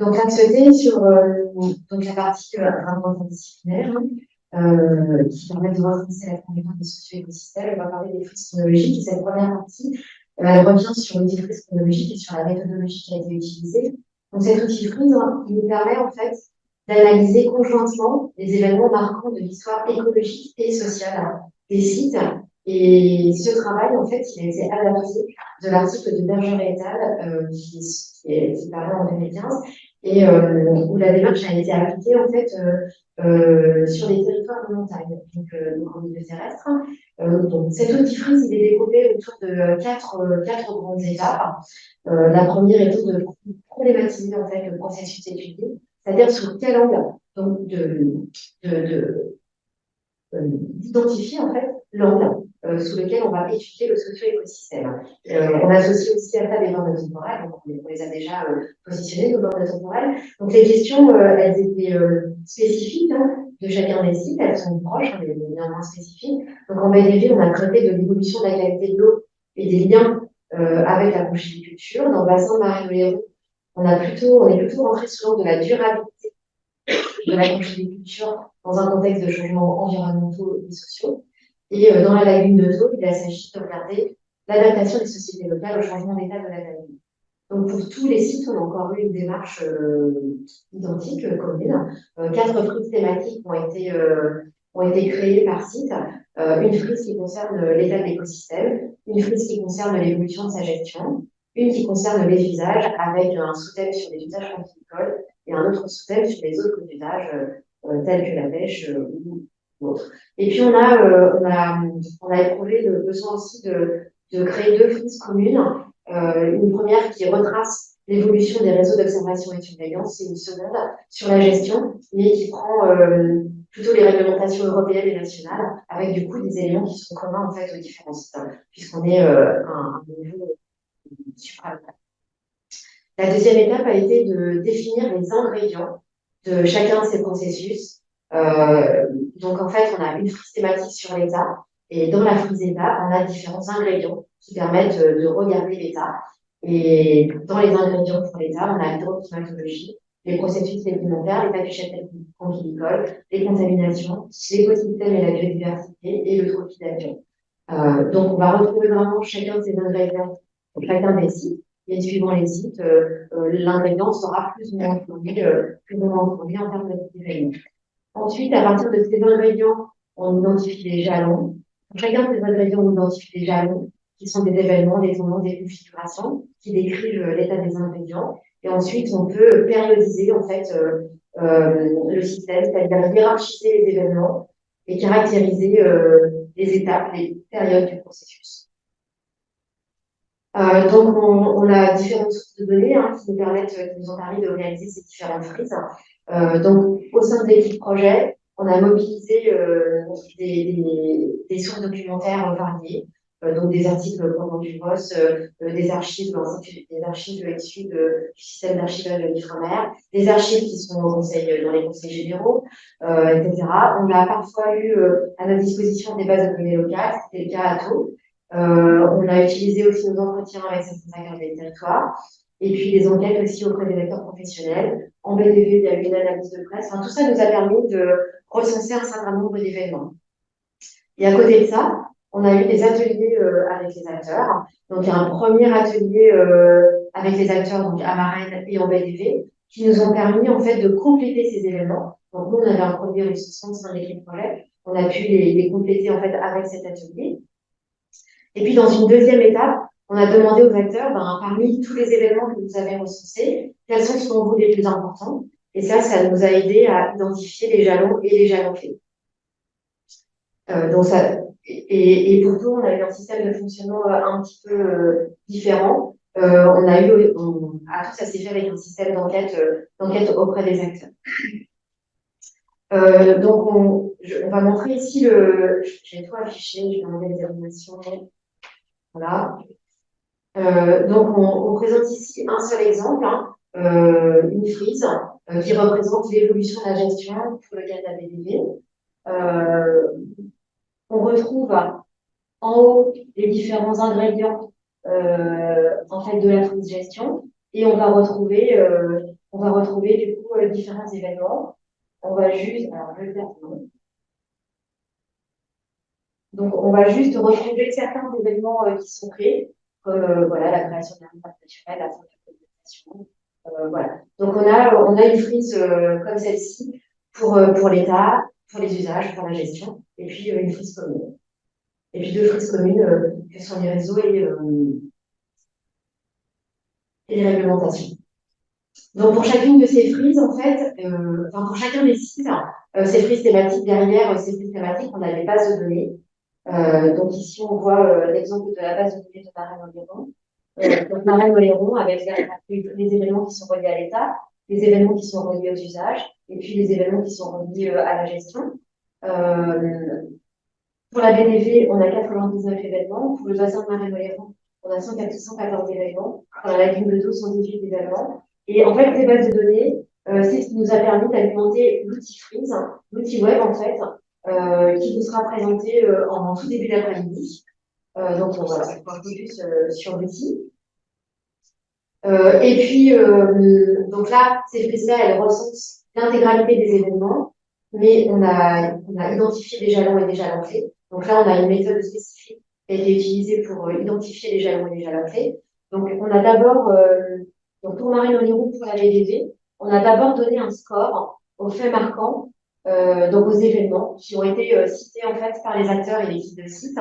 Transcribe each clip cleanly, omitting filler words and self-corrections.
Donc, l'axe T sur donc la partie vraiment interdisciplinaire, qui permet de recenser la convergence des socio-écosystèmes. On va parler des frises chronologiques. Et cette première partie, elle revient sur l'outil frise chronologique et sur la méthodologie qui a été utilisée. Donc, cet outil frise, il nous permet en fait d'analyser conjointement les événements marquants de l'histoire écologique et sociale des sites. Et ce travail, en fait, il a été adapté de l'article de Berger et al. Qui paraît en 2015 et où la démarche a été appliquée en fait sur les territoires de montagne, donc en milieu terrestre. Donc cet outil frise, il est découpé autour de quatre grandes étapes. La première étant de problématiser en fait le processus étudié, c'est-à-dire sous quel angle donc d'identifier en fait l'angle sous lequel on va étudier le socio-écosystème. On associe aussi à ça des bornes temporelles, donc on les a déjà positionnés, nos bornes temporelles. Donc les questions, elles étaient spécifiques de chacun des sites, elles sont proches, mais néanmoins spécifiques. Donc en BDG, on a traité de l'évolution de la qualité de l'eau et des liens avec la conchyliculture. Dans le bassin de Marie-Oléron, on est plutôt rentré sous l'angle de la durabilité de la conchyliculture dans un contexte de changements environnementaux et sociaux. Et dans la lagune de Thau, il s'agit de regarder l'adaptation des sociétés locales au changement d'état de la lagune. Donc pour tous les sites, on a encore eu une démarche identique, commune. 4 frises thématiques ont été créées par site. Une frise qui concerne l'état de l'écosystème, une frise qui concerne l'évolution de sa gestion, une qui concerne les usages avec un sous-thème sur les usages viticoles et un autre sous-thème sur les autres usages tels que la pêche ou autres. Et puis on a éprouvé le besoin aussi de créer 2 frises communes. Une première qui retrace l'évolution des réseaux d'observation et de surveillance et une seconde sur la gestion, mais qui prend plutôt les réglementations européennes et nationales, avec du coup des éléments qui sont communs en fait aux différents sites, puisqu'on est à un niveau supralpin. La deuxième étape a été de définir les ingrédients de chacun de ces processus. Donc en fait, on a une frise thématique sur l'état, et dans la frise état, on a différents ingrédients qui permettent de regarder l'état. Et dans les ingrédients pour l'état, on a l'hydroclimatologie, les processus sédimentaires, les pathogènes conchylicoles, les contaminations, l'écosystème et la biodiversité et le tropie d'avion. Donc on va retrouver vraiment chacun de ces ingrédients pour chacun des sites. Et suivant les sites, l'ingrédient sera plus ou moins fourni en termes d'événements. Ensuite, à partir de ces ingrédients, on identifie les jalons. Pour chacun de ces ingrédients, on identifie les jalons, qui sont des événements, des tendances, des configurations, qui décrivent l'état des ingrédients. Et ensuite, on peut périodiser, en fait, le système, c'est-à-dire hiérarchiser les événements et caractériser les étapes, les périodes du processus. Donc, on a différentes sources de données qui nous ont permis de réaliser ces différentes frises. Donc, au sein de l'équipe projet, on a mobilisé des sources documentaires variées, donc des articles comme du VOS, des archives issues du système d'archivage de l'Ifremer, des archives qui sont dans les conseils généraux, etc. On a parfois eu à notre disposition des bases de données locales, c'était le cas à Thau. On a utilisé aussi nos entretiens avec certains acteurs des territoires, et puis des enquêtes aussi auprès des acteurs professionnels. En BDV, il y a eu une analyse de presse. Enfin, tout ça nous a permis de recenser un certain nombre d'événements. Et à côté de ça, on a eu des ateliers avec les acteurs. Donc, il y a un premier atelier avec les acteurs donc à Marennes et en BDV qui nous ont permis en fait de compléter ces événements. Donc, nous, on avait un premier recensement sur l'équipe projet. On a pu les compléter en fait avec cet atelier. Et puis, dans une deuxième étape, on a demandé aux acteurs, parmi tous les événements que vous avez recensés, quels sont selon vous les plus importants? Et ça nous a aidé à identifier les jalons et les jalons clés. Et pour tout, on a eu un système de fonctionnement un petit peu différent. Ça s'est fait avec un système d'enquête auprès des acteurs. Donc, on va montrer ici j'ai tout affiché, je vais enlever les animations. Voilà. Donc, on présente ici un seul exemple, une frise qui représente l'évolution de la gestion pour le cas de la BDV. On retrouve en haut les différents ingrédients en fait de la frise gestion et on va retrouver on va retrouver du coup différents événements. On va juste, alors je vais le faire, non. Donc, on va juste retrouver certains événements qui sont créés, comme voilà, la création d'un impact naturel, la synchronisation. Voilà. Donc, on a une frise comme celle-ci pour l'État, pour les usages, pour la gestion, et puis une frise commune. Et puis deux frises communes que sont les réseaux et les réglementations. Donc, pour chacune de ces frises, en fait, enfin, pour chacun des sites, ces frises thématiques derrière, ces frises thématiques, on a des bases de données. Donc ici, on voit l'exemple de la base de données de Marraine-Oléron. Donc Marraine-Oléron avec les événements qui sont reliés à l'État, les événements qui sont reliés aux usages, et puis les événements qui sont reliés à la gestion. Pour la BDV, on a 99 événements. Pour le bassin de Marraine-Oléron, on a 114 événements. Pour la lagune de Thau, 118 événements. Et en fait, ces bases de données, c'est ce qui nous a permis d'alimenter l'outil Freeze, l'outil web en fait, qui vous sera présenté en tout début d'après-midi. Donc voilà, on va focus sur l'outil. Et puis, donc là, ces frises-là, elles recensent l'intégralité des événements, mais on a identifié des jalons et des jalons clés. Donc là, on a une méthode spécifique qui a été utilisée pour identifier les jalons et les jalons clés. Donc, on a d'abord, donc pour Marraine-Oléron, pour la VDV, on a d'abord donné un score aux faits marquants, donc aux événements qui ont été cités en fait par les acteurs et l'équipe de site.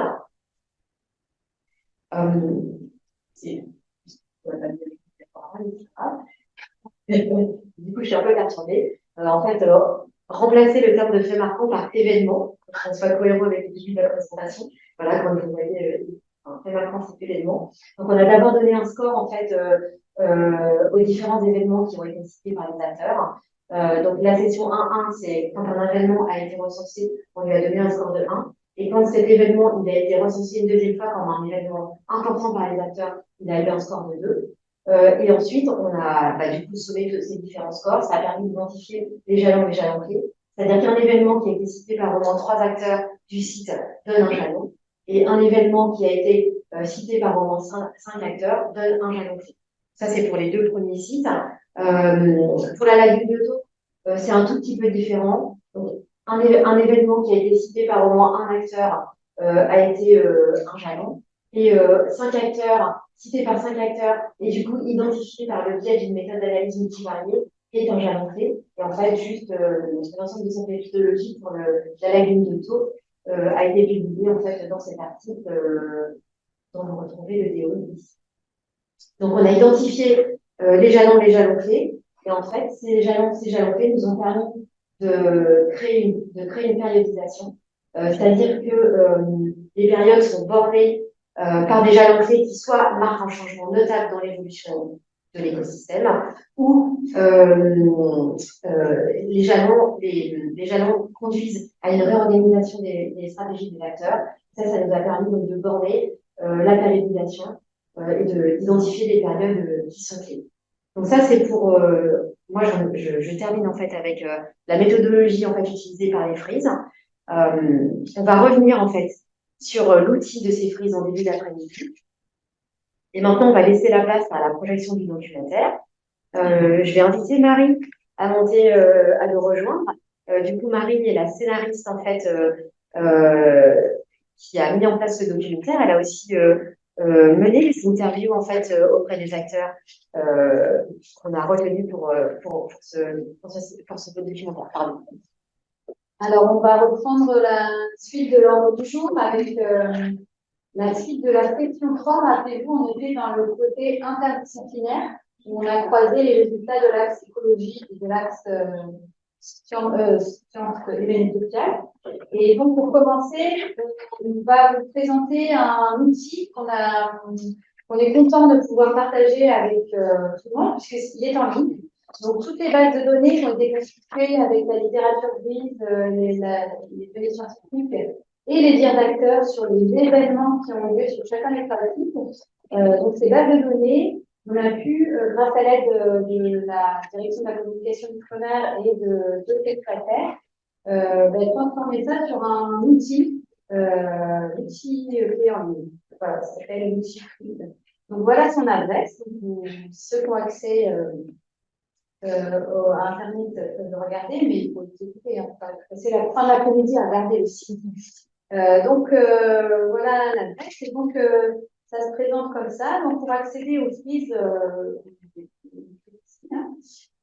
C'est du coup, je suis un peu perturbée. En fait, remplacer le terme de fait marquant par événement, pour qu'on soit cohérent avec le début de la présentation. Voilà, comme vous voyez, un fait marquant, c'est événement. Donc, on a d'abord donné un score, en fait, aux différents événements qui ont été cités par les acteurs. Donc, la session 1.1, c'est quand un événement a été recensé, on lui a donné un score de 1. Et quand cet événement, il a été recensé une deuxième fois comme un événement important par les acteurs, il a eu un score de 2. Et ensuite, on a du coup sommé de ces différents scores. Ça a permis d'identifier les jalons et les jalons clés. C'est-à-dire qu'un événement qui a été cité par au moins 3 acteurs du site donne un jalon. Et un événement qui a été cité par au moins 5 acteurs donne un jalon clé. Ça, c'est pour les deux premiers sites. Pour la lagune de Thau, c'est un tout petit peu différent. Donc, un événement qui a été cité par au moins un acteur a été un jalon. Et 5 acteurs, cités par 5 acteurs, et du coup identifiés par le biais d'une méthode d'analyse multivariée, est un jalon clé. Et en fait, juste l'ensemble de cette méthodologie pour la lagune de Thau a été publié en fait dans cet article dont vous retrouvez le DO ici. Donc, on a identifié les jalons clés. Et en fait, ces jalons clés nous ont permis de créer une périodisation. C'est-à-dire que les périodes sont bornées par des jalons clés qui soit marquent un changement notable dans l'évolution de l'écosystème, ou les jalons conduisent à une réorganisation des stratégies des acteurs. Ça nous a permis donc de borner la périodisation et d'identifier des périodes qui sont clés. Donc ça, c'est pour moi, je termine en fait avec la méthodologie en fait utilisée par les frises. On va revenir en fait sur l'outil de ces frises en début d'après-midi. Et maintenant, on va laisser la place à la projection du documentaire. Je vais inviter Marie à monter, à le rejoindre. Du coup, Marie est la scénariste en fait qui a mis en place ce documentaire. Elle a aussi mené les interviews en fait auprès des acteurs qu'on a retenus pour ce documentaire. Pardon. Alors, on va reprendre la suite de l'ordre du jour avec la suite de la section 3. Rappelez-vous, on était dans le côté interdisciplinaire où on a croisé les résultats de l'axe écologie et de l'axe sciences événements sociales. Et donc, pour commencer, on va vous présenter un outil qu'on est content de pouvoir partager avec tout le monde puisqu'il est en ligne. Donc, toutes les bases de données ont été constituées avec la littérature grise, les données scientifiques et les dires d'acteurs sur les événements qui ont lieu sur chacun des pratiques. Donc, ces bases de données, on a pu, grâce à l'aide de la direction de la communication du commerce et de d'autres prestataires, transformer ça sur un outil clé en ligne. Voilà, ça s'appelle l'outil Fluide. Donc, voilà son adresse. Ceux qui ont accès à Internet de regarder, mais il faut écouter. Hein, passer la fin de l'après-midi à regarder le site. Voilà l'adresse. Et donc, ça se présente comme ça. Donc, pour accéder aux quiz,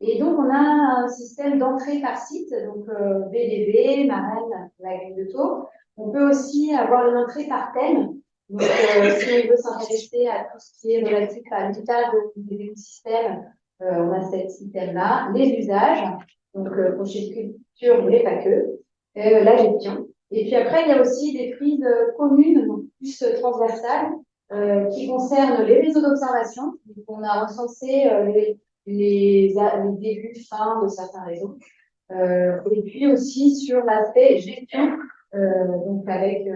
et donc, on a un système d'entrée par site, donc VDB, Marraine, la grille de taux. On peut aussi avoir une entrée par thème. Donc, si on veut s'intéresser à tout ce qui est relatif à l'usage des écosystèmes, on a cet système-là. Les usages, donc culture, mais pas que. La gestion. Et puis après, il y a aussi des prises communes, donc plus transversales, qui concernent les réseaux d'observation. Donc, on a recensé les débuts, fins de certains réseaux. Et puis aussi sur l'aspect gestion, donc avec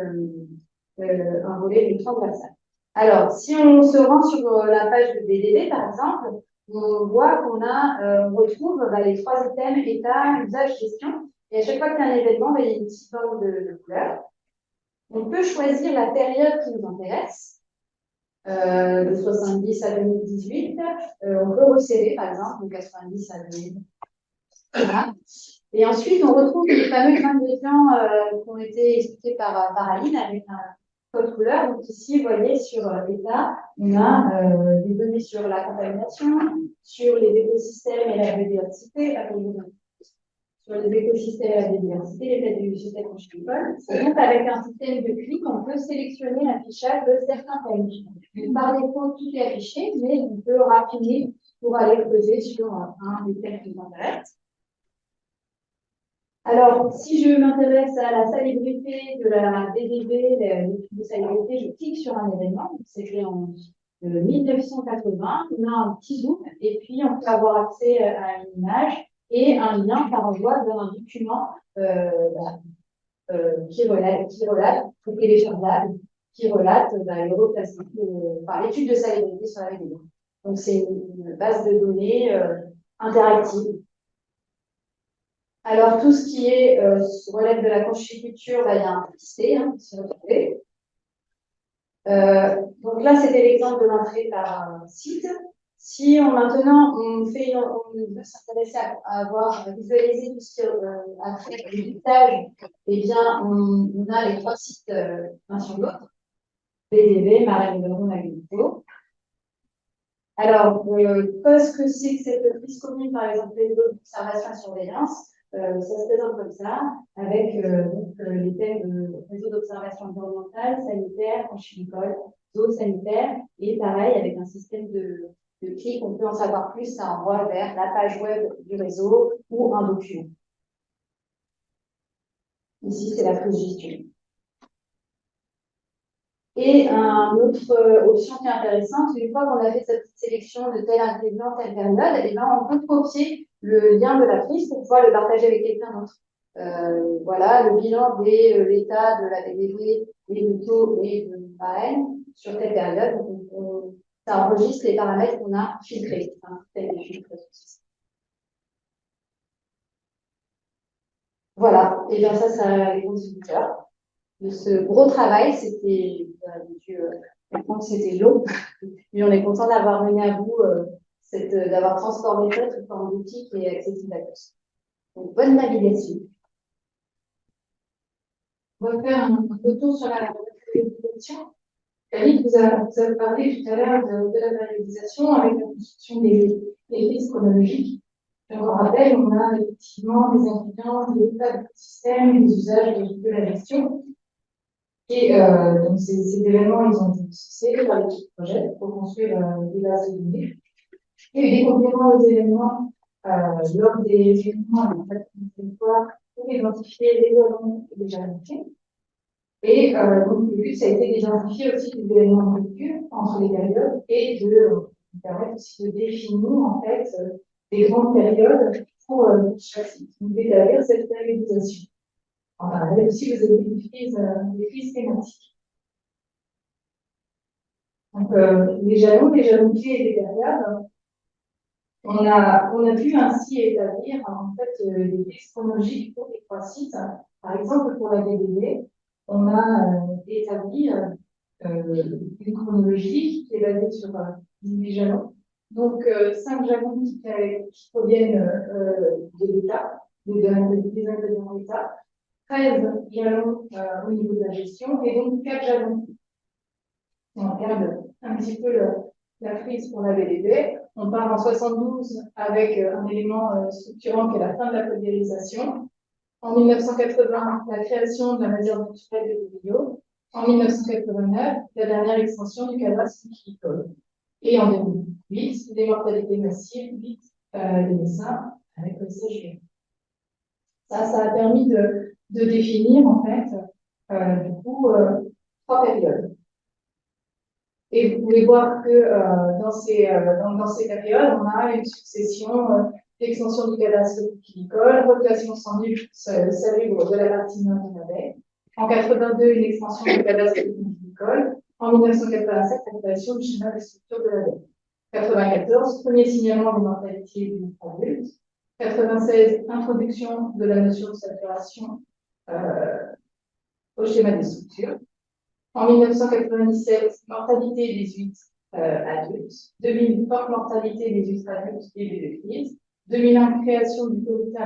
un volet transversal. Alors, si on se rend sur la page de BDB, par exemple, on voit qu'on on retrouve les trois items état, usage, gestion. Et à chaque fois qu'il y a un événement, il y a une petite bande de couleurs. On peut choisir la période qui nous intéresse, de 70 à 2018. On peut resserrer, par exemple, de 90 à 2000. Voilà. Et ensuite, on retrouve les fameux ingrédients qui ont été expliqués par Aline avec un code couleur. Donc ici, vous voyez, sur l'état, on a des données sur la contamination, sur les écosystèmes et la biodiversité, sur les écosystèmes et la biodiversité, l'état du système conchicole. Et donc, avec un système de clic, on peut sélectionner l'affichage de certains thèmes. Par défaut, tout est affiché, mais on peut raffiner pour aller creuser sur un des thèmes qui nous intéresse. Alors, si je m'intéresse à la salubrité de la DDB, l'étude de salubrité, je clique sur un événement. C'est fait en 1980. On a un petit zoom et puis on peut avoir accès à une image et un lien par envoi vers un document qui relate, téléchargeable, qui relate l'étude de salubrité sur la DDB. Donc, c'est une base de données interactive. Alors, tout ce qui relève de la conchiculture, il y a un petit C qui s'est retrouvé. Donc là, c'était l'exemple de l'entrée par site. Si maintenant on veut s'intéresser à visualiser tout ce qui a fait l'héritage, eh bien, on a les trois sites l'un sur l'autre. BDB, Marraine de Leron, Agrico. Alors, qu'est-ce que c'est que cette prise commune, par exemple, les zones d'observation et surveillance? Ça se présente comme ça, avec les thèmes de réseau d'observation environnementale, sanitaire, conchilicole, zoosanitaire, et pareil, avec un système de clics, on peut en savoir plus, ça envoie vers la page web du réseau ou un document. Ici, c'est la prise gestion. Et une autre option qui est intéressante, une fois qu'on a fait cette petite sélection de tel ingrédient, telle période, et ben, on peut copier le lien de la prise pour pouvoir le partager avec quelqu'un d'autre. Voilà, le bilan de l'état de la DDB et de taux et de Marraine sur telle période. Donc, ça enregistre les paramètres qu'on a filtrés. Voilà, et bien ça les contributeurs. De ce gros travail, c'était long, mais on est content d'avoir mené à bout, d'avoir transformé ça sous forme d'outil qui est accessible à tous. Donc, bonne navigation. On va faire un retour sur la périodisation. Yannick vous a parlé tout à l'heure de la périodisation avec la construction des crises chronologiques. Je vous rappelle, on a effectivement des ingrédients, des états de système, des usages de la gestion. Et donc, ces événements, ils ont été associés par l'équipe projet pour construire des bases de données. Il y a eu des compléments aux événements lors des événements, en fait, une fois pour identifier les événements déjà indiqués. Et donc, le but, ça a été d'identifier aussi des événements de rupture entre les périodes et de permettre aussi de définir, en fait, des grandes périodes pour chaque site. Donc, d'établir cette périodisation. En parallèle aussi, vous avez des crises thématiques. Donc, les jalons clés et les périodes, on a pu ainsi établir en fait des crises chronologiques pour les trois sites. Par exemple, pour la DDB, on a établi une chronologie qui est basée sur 18 jalons Donc, 5 jalons qui proviennent de l'État, des ingrédients de l'État, 13 jalons au niveau de la gestion, et donc 4 jalons. Si on regarde un petit peu la frise pour la VDB, on part en 72 avec un élément structurant qui est la fin de la pulvérisation. En 1980, la création de la réserve naturelle de Bourguignon. En 1989, la dernière extension du cadastre viticole. Et en 2008, les mortalités massives, 8 des médecins avec le CGE. Ça a permis de définir, en fait, du coup, 3 périodes. Et vous pouvez voir que dans ces périodes, on a une succession d'extension du cadastre viticole, reclassement salubre de la partie nord de la baie. En 82, une extension du cadastre viticole. En 1987, la création du schéma de structure de la baie. 94, premier signalement des mortalités du adulte. 96, introduction de la notion de saturation au schéma des structures. En 1997, mortalité des huîtres adultes. 2000, forte mortalité des huîtres adultes et des crises. 2001, création du comité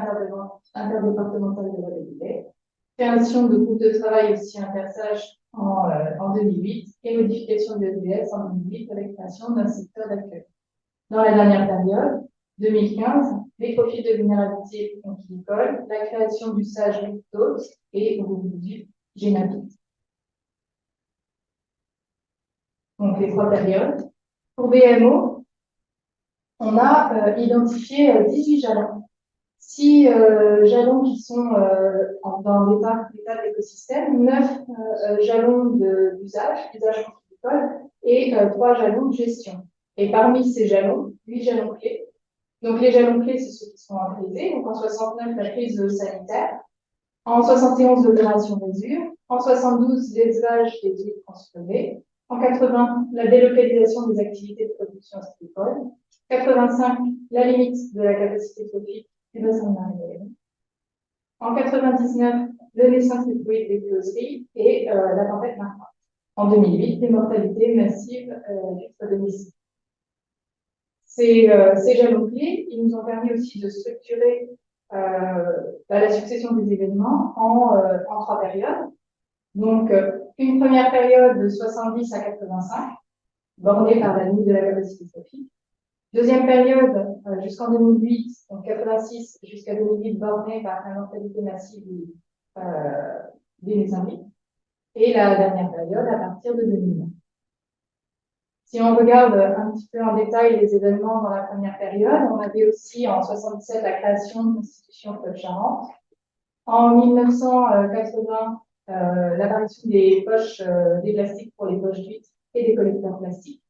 interdépartemental de la BDD. Création de groupes de travail aussi intersage en 2008 et modification de l'EDS en 2008 avec création d'un secteur d'accueil. Dans la dernière période, 2015, les profils de vulnérabilité viticole, la création du sage rectos et du génapite. Donc les 3 périodes. Pour BMO, on a identifié 18 jalons. 6 jalons qui sont dans l'état de l'écosystème, 9 jalons d'usage viticole et 3 jalons de gestion. Et parmi ces jalons, 8 jalons clés. Donc les jalons clés, c'est ceux qui sont autorisés. Donc en 69, la crise sanitaire. En 71, l'opération mesure. En 72, l'élevage des huiles transformées. En 80, la délocalisation des activités de production agricole. 85, la limite de la capacité trophique du bassin de marée. En 99, le naissance des des closeries et la tempête Martin. En 2008, les mortalités massives du domicile. Ces jalons clés, ils nous ont permis aussi de structurer la succession des événements en 3 périodes. Donc, une première période de 70 à 85, bornée par la limite de la capacité trophique. Deuxième période jusqu'en 2008, donc 86 jusqu'à 2008, bornée par la mortalité massive des mésangites. Et la dernière période à partir de 2009. Si on regarde un petit peu en détail les événements dans la première période, on avait aussi en 77 la création de l'institution Club Charente. En 1980, l'apparition des poches des plastiques pour les poches d'huîtres et des collecteurs plastiques.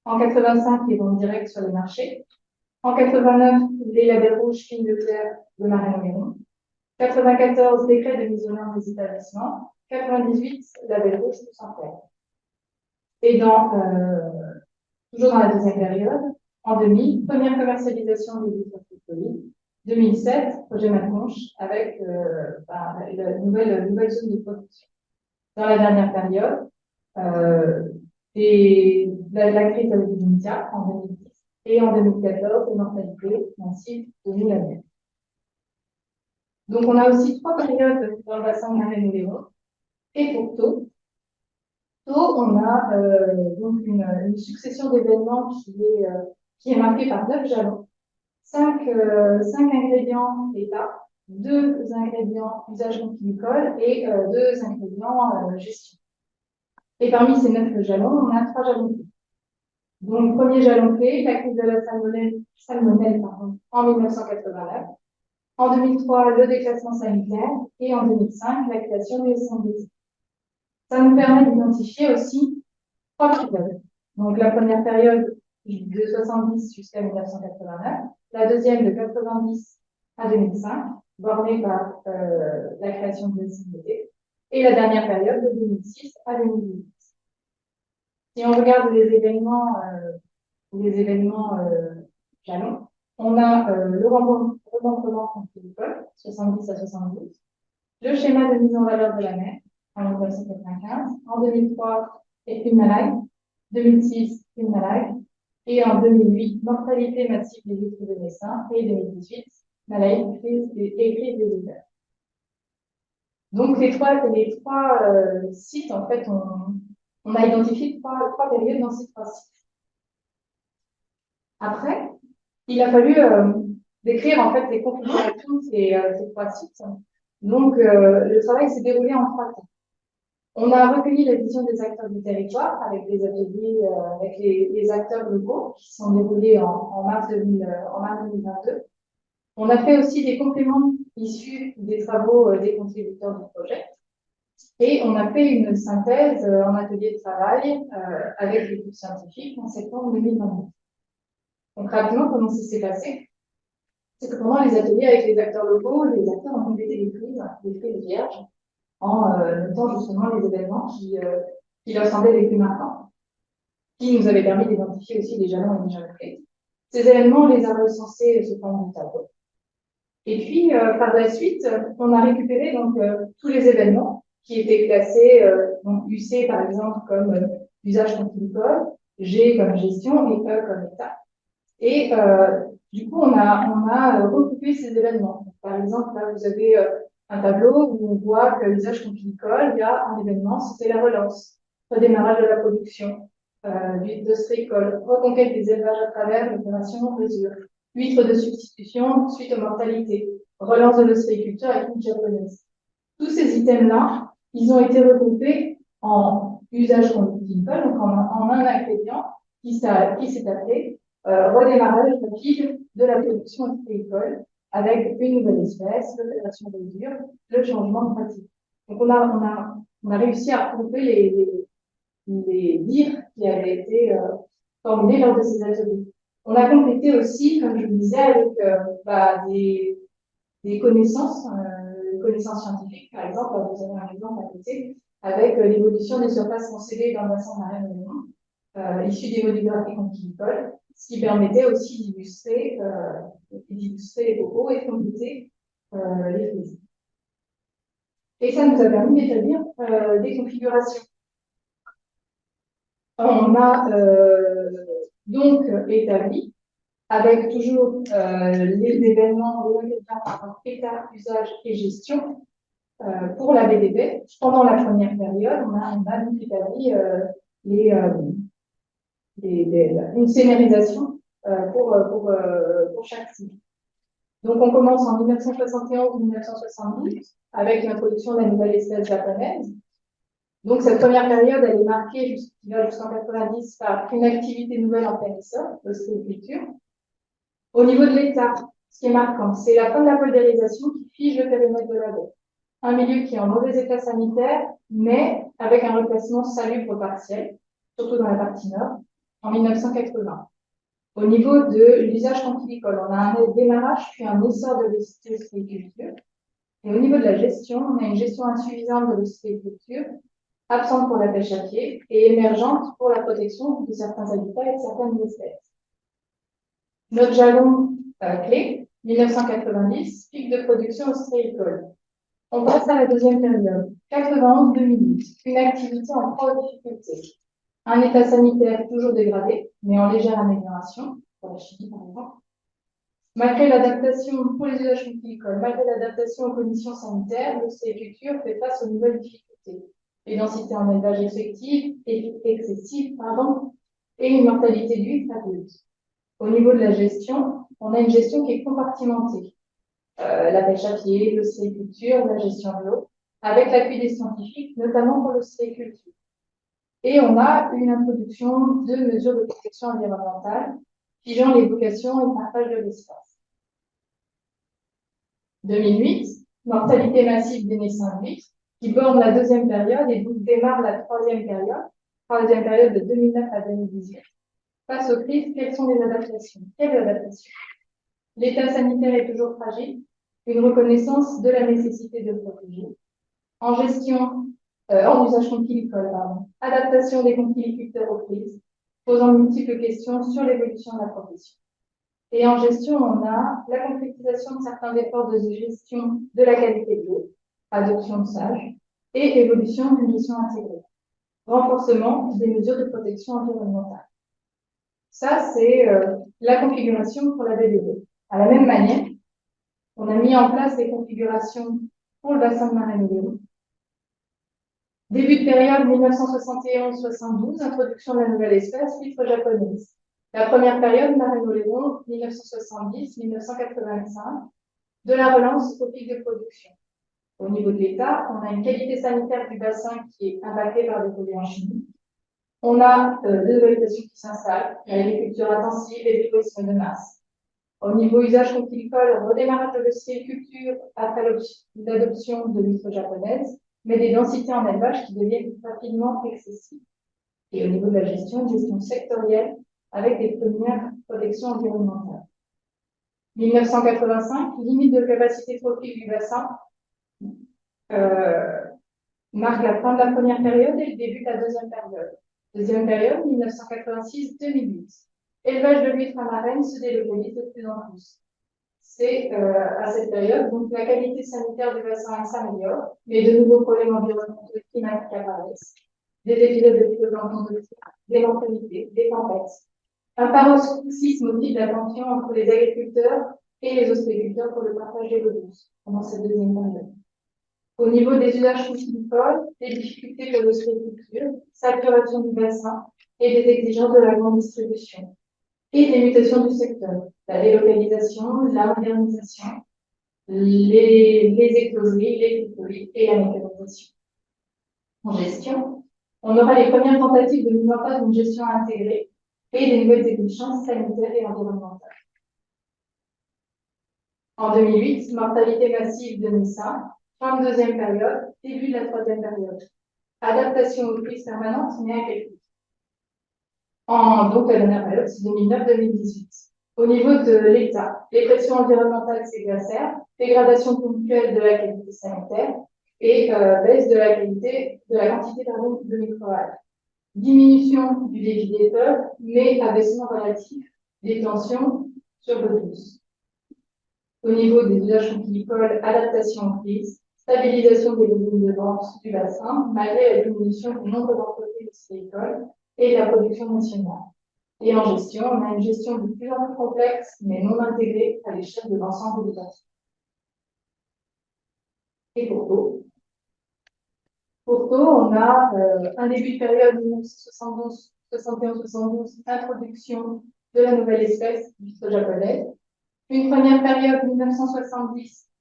En 85, les ventes directes sur les marchés. En 89, les labels rouges fines de clair de Marais-Montméron. 94, décret de mise aux normes des établissements. 98, label rouge tous en clair. Et toujours dans la deuxième période, en 2000, première commercialisation des huîtres fructoliques. 2007, projet Maconche avec la nouvelle zone de production. Dans la dernière période, la crise avec l'INITIA en 2010 et en 2014, les mortalités massives de l'année. Donc, on a aussi 3 périodes dans le bassin de Marais-Montméron. Et pour Thau, on a donc une succession d'événements qui est marquée par 9 jalons, 5 ingrédients état, 2 ingrédients usage viticole et 2 ingrédients gestion. Et parmi ces 9 jalons, on a 3 jalons clés. Donc, premier jalon clé, la crise de la salmonelle en 1989. En 2003, le déclassement sanitaire. Et en 2005, la création du SMBT. Ça nous permet d'identifier aussi 3 périodes. Donc, la première période de 70 jusqu'à 1989. La deuxième de 90 à 2005, bornée par la création de SMBT. Et la dernière période de 2006 à 2008. Si on regarde les événements jalons, on a le remembrement contre l'école, 70 à 72, le schéma de mise en valeur de la mer, en 1995, en 2003, et une maladie, 2006, une maladie, Et en 2008, mortalité massive des vitres de Messin. Et 2018, maladie et crise des hivers. Donc, les trois sites, en fait, on a identifié trois périodes dans ces trois sites. Après, il a fallu décrire, en fait, les configurations de ces trois sites. Donc, le travail s'est déroulé en 3 temps. On a recueilli la vision des acteurs du territoire avec des ateliers avec les acteurs locaux qui sont déroulés en mars 2022. On a fait aussi des compléments issus des travaux des contributeurs du projet. Et on a fait une synthèse en atelier de travail avec l'équipe scientifique en septembre 2022. Donc rapidement, comment ça s'est passé? C'est que pendant les ateliers avec les acteurs locaux, les acteurs ont complété des frises vierges, en notant justement les événements qui leur semblaient les plus marquants, qui nous avaient permis d'identifier aussi des jalons et des jalons clés. Ces événements, on les a recensés sous forme de tableau. Et puis, par la suite, on a récupéré donc tous les événements qui étaient classés, donc UC par exemple comme usage contre-école, G comme gestion et E comme état. Et du coup, on a recoupé ces événements. Donc, par exemple, là, vous avez un tableau où on voit que l'usage contre-école, il y a un événement, c'était la relance, redémarrage de la production, d'ostréicole, reconquête des élevages à travers l'opération mesure, huîtres de substitution suite aux mortalités, relance de l'ostréiculture avec une japonaise. Tous ces items-là, ils ont été regroupés en usage contre-école, donc en un ingrédient qui s'est appelé redémarrage rapide de la production ostréicole avec une nouvelle espèce, l'opération mesure, le changement de pratique. Donc on a réussi à regrouper les dires qui avaient été formulés lors de ces ateliers. On a complété aussi, comme je vous disais, avec des connaissances scientifiques. Par exemple, vous avez un exemple à côté, avec l'évolution des surfaces concédées dans le bassin marin de Léman, issu des modulographies conchylicoles, ce qui permettait aussi d'illustrer les bobos et de compléter les frises. Et ça nous a permis d'établir des configurations. On a donc établi, avec toujours les événements de état, usage et gestion, pour la BDB. Pendant la première période, on a donc établi une scénarisation pour chaque site. Donc, on commence en 1971-1972 avec l'introduction de la nouvelle espèce japonaise. Donc, cette première période, elle est marquée jusqu'en 90 par une activité nouvelle en plein essor, l'ostréiculture. Au niveau de l'État, ce qui est marquant, c'est la fin de la poldérisation qui fige le périmètre de la baie. Un milieu qui est en mauvais état sanitaire, mais avec un reclassement salubre partiel, surtout dans la partie nord, en 1980. Au niveau de l'usage conchylicole, on a un démarrage puis un essor de l'ostréiculture. Et au niveau de la gestion, on a une gestion insuffisante de l'ostréiculture, absente pour la pêche à pied et émergente pour la protection de certains habitats et de certaines espèces. Notre jalon clé, 1990, pic de production ostréicole. On passe à la deuxième période, 91-2008, une activité en forte difficulté. Un état sanitaire toujours dégradé, mais en légère amélioration, pour la chimie par exemple. Malgré l'adaptation pour les usages conchylicoles, malgré l'adaptation aux conditions sanitaires, l'ostréiculture fait face aux nouvelles difficultés. Les densités en élevage excessive, et une mortalité d'huîtres adulte. Au niveau de la gestion, on a une gestion qui est compartimentée. La pêche à pied, l'ostréiculture, la gestion de l'eau, avec l'appui des scientifiques, notamment pour l'ostréiculture. Et on a une introduction de mesures de protection environnementale, figeant les vocations et le partage de l'espace. 2008, mortalité massive des naissances d'huîtres, qui borne la deuxième période et donc démarre la troisième période de 2009 à 2018. Face aux crises, quelles sont les adaptations? Quelles adaptations? L'état sanitaire est toujours fragile, une reconnaissance de la nécessité de protéger. En gestion, en usage conchylicole, adaptation des conchyliculteurs aux crises, posant multiples questions sur l'évolution de la profession. Et en gestion, on a la concrétisation de certains efforts de gestion de la qualité de l'eau, adoption de SAGE, et évolution d'une gestion intégrée. Renforcement des mesures de protection environnementale. Ça, c'est la configuration pour la DDE. À la même manière, on a mis en place des configurations pour le bassin de Marais-Oléron. Début de période 1971-72, introduction de la nouvelle espèce, huître japonaise. La première période, Marais-Oléron, 1970-1985, de la relance au pic de production. Au niveau de l'État, on a une qualité sanitaire du bassin qui est impactée par des polluants chimiques. On a des végétations qui s'installent, l'agriculture intensive et le tourisme de masse. Au niveau usage conchylicole, redémarrage de l'ostréiculture après l'adoption de l'huître japonaise, mais des densités en élevage qui deviennent rapidement excessives. Et au niveau de la gestion, une gestion sectorielle avec des premières protections environnementales. 1985, limite de capacité trophique du bassin, marque la fin de la première période et le début de la deuxième période. Deuxième période, 1986-2008. Élevage de l'huître amarraine se délocalise de plus en plus. C'est à cette période, donc la qualité sanitaire du bassin s'améliore, mais de nouveaux problèmes environnementaux et climatiques apparaissent. Des épisodes de phytoplancton toxiques, des mortalités, des tempêtes. Un paroxysme au type d'attention entre les agriculteurs et les ostréiculteurs pour le partage de l'eau douce pendant cette deuxième période. Au niveau des usages conchylicoles, des difficultés pour l'ostréiculture, saturation du bassin et des exigences de la grande distribution. Et des mutations du secteur, la délocalisation, la modernisation, les écloseries, les tutories et la mécanisation. En gestion, on aura les premières tentatives de mise en place d'une gestion intégrée et des nouvelles exigences sanitaires et environnementales. En 2008, mortalité massive de naissance, fin de deuxième période, début de la troisième période. Adaptation aux crises permanentes, mais à quel prix? Donc la dernière période, c'est 2009-2018. Au niveau de l'État, les pressions environnementales s'exacerbent, dégradation ponctuelle de la qualité sanitaire et baisse de la qualité, de la quantité de microalgues. Diminution du débit des peuples, mais abaissement relatif des tensions sur l'eau douce. Au niveau des usages conchylicoles, adaptation aux crises, stabilisation des volumes de vente du bassin, malgré la diminution du nombre d'entreprises ostréicoles et de la production nationale. Et en gestion, on a une gestion de plus en plus complexe, mais non intégrée à l'échelle de l'ensemble des bassins. Et pour Pau, on a un début de période 1971-72, introduction de la nouvelle espèce d'huître japonaise. Une première période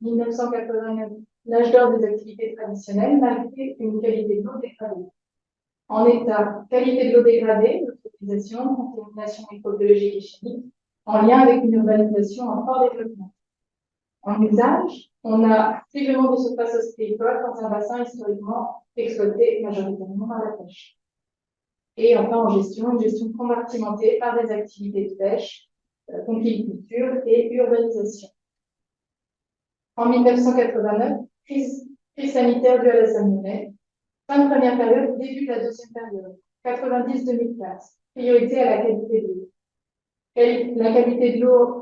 1970-1989, l'âge d'or des activités traditionnelles, malgré une qualité de l'eau dégradée. En état, qualité de l'eau dégradée, eutrophisation, contamination microbiologique et chimique, en lien avec une urbanisation en fort développement. En usage, on a triplement des surfaces ostréicoles dans un bassin historiquement exploité majoritairement par la pêche. Et enfin, en gestion, une gestion compartimentée par des activités de pêche, conchyliculture et urbanisation. En 1989, crise sanitaire due à la salmonelle. Fin de première période, début de la deuxième période. 90-2004. Priorité à la qualité de l'eau. La qualité de l'eau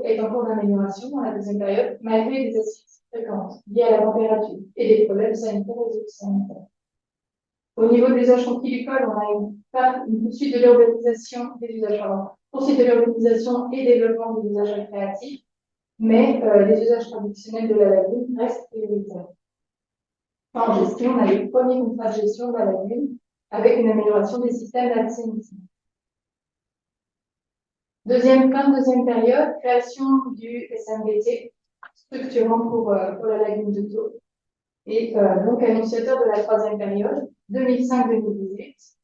est en cours d'amélioration dans la deuxième période, malgré des acidités fréquentes liées à la température et des problèmes sanitaires et sanitaires. Au niveau de l'usage conchylicole, on a une poursuite de l'urbanisation des usages, poursuite de l'urbanisation et développement des usages récréatifs, mais les usages traditionnels de la lagune restent prioritaires. En gestion, on a les premiers contrats de gestion de la lagune avec une amélioration des systèmes d'assainissement. Fin de deuxième période, création du SMBT, structurant pour la lagune de Thau. Et donc annonciateur de la troisième période, 2005-2018.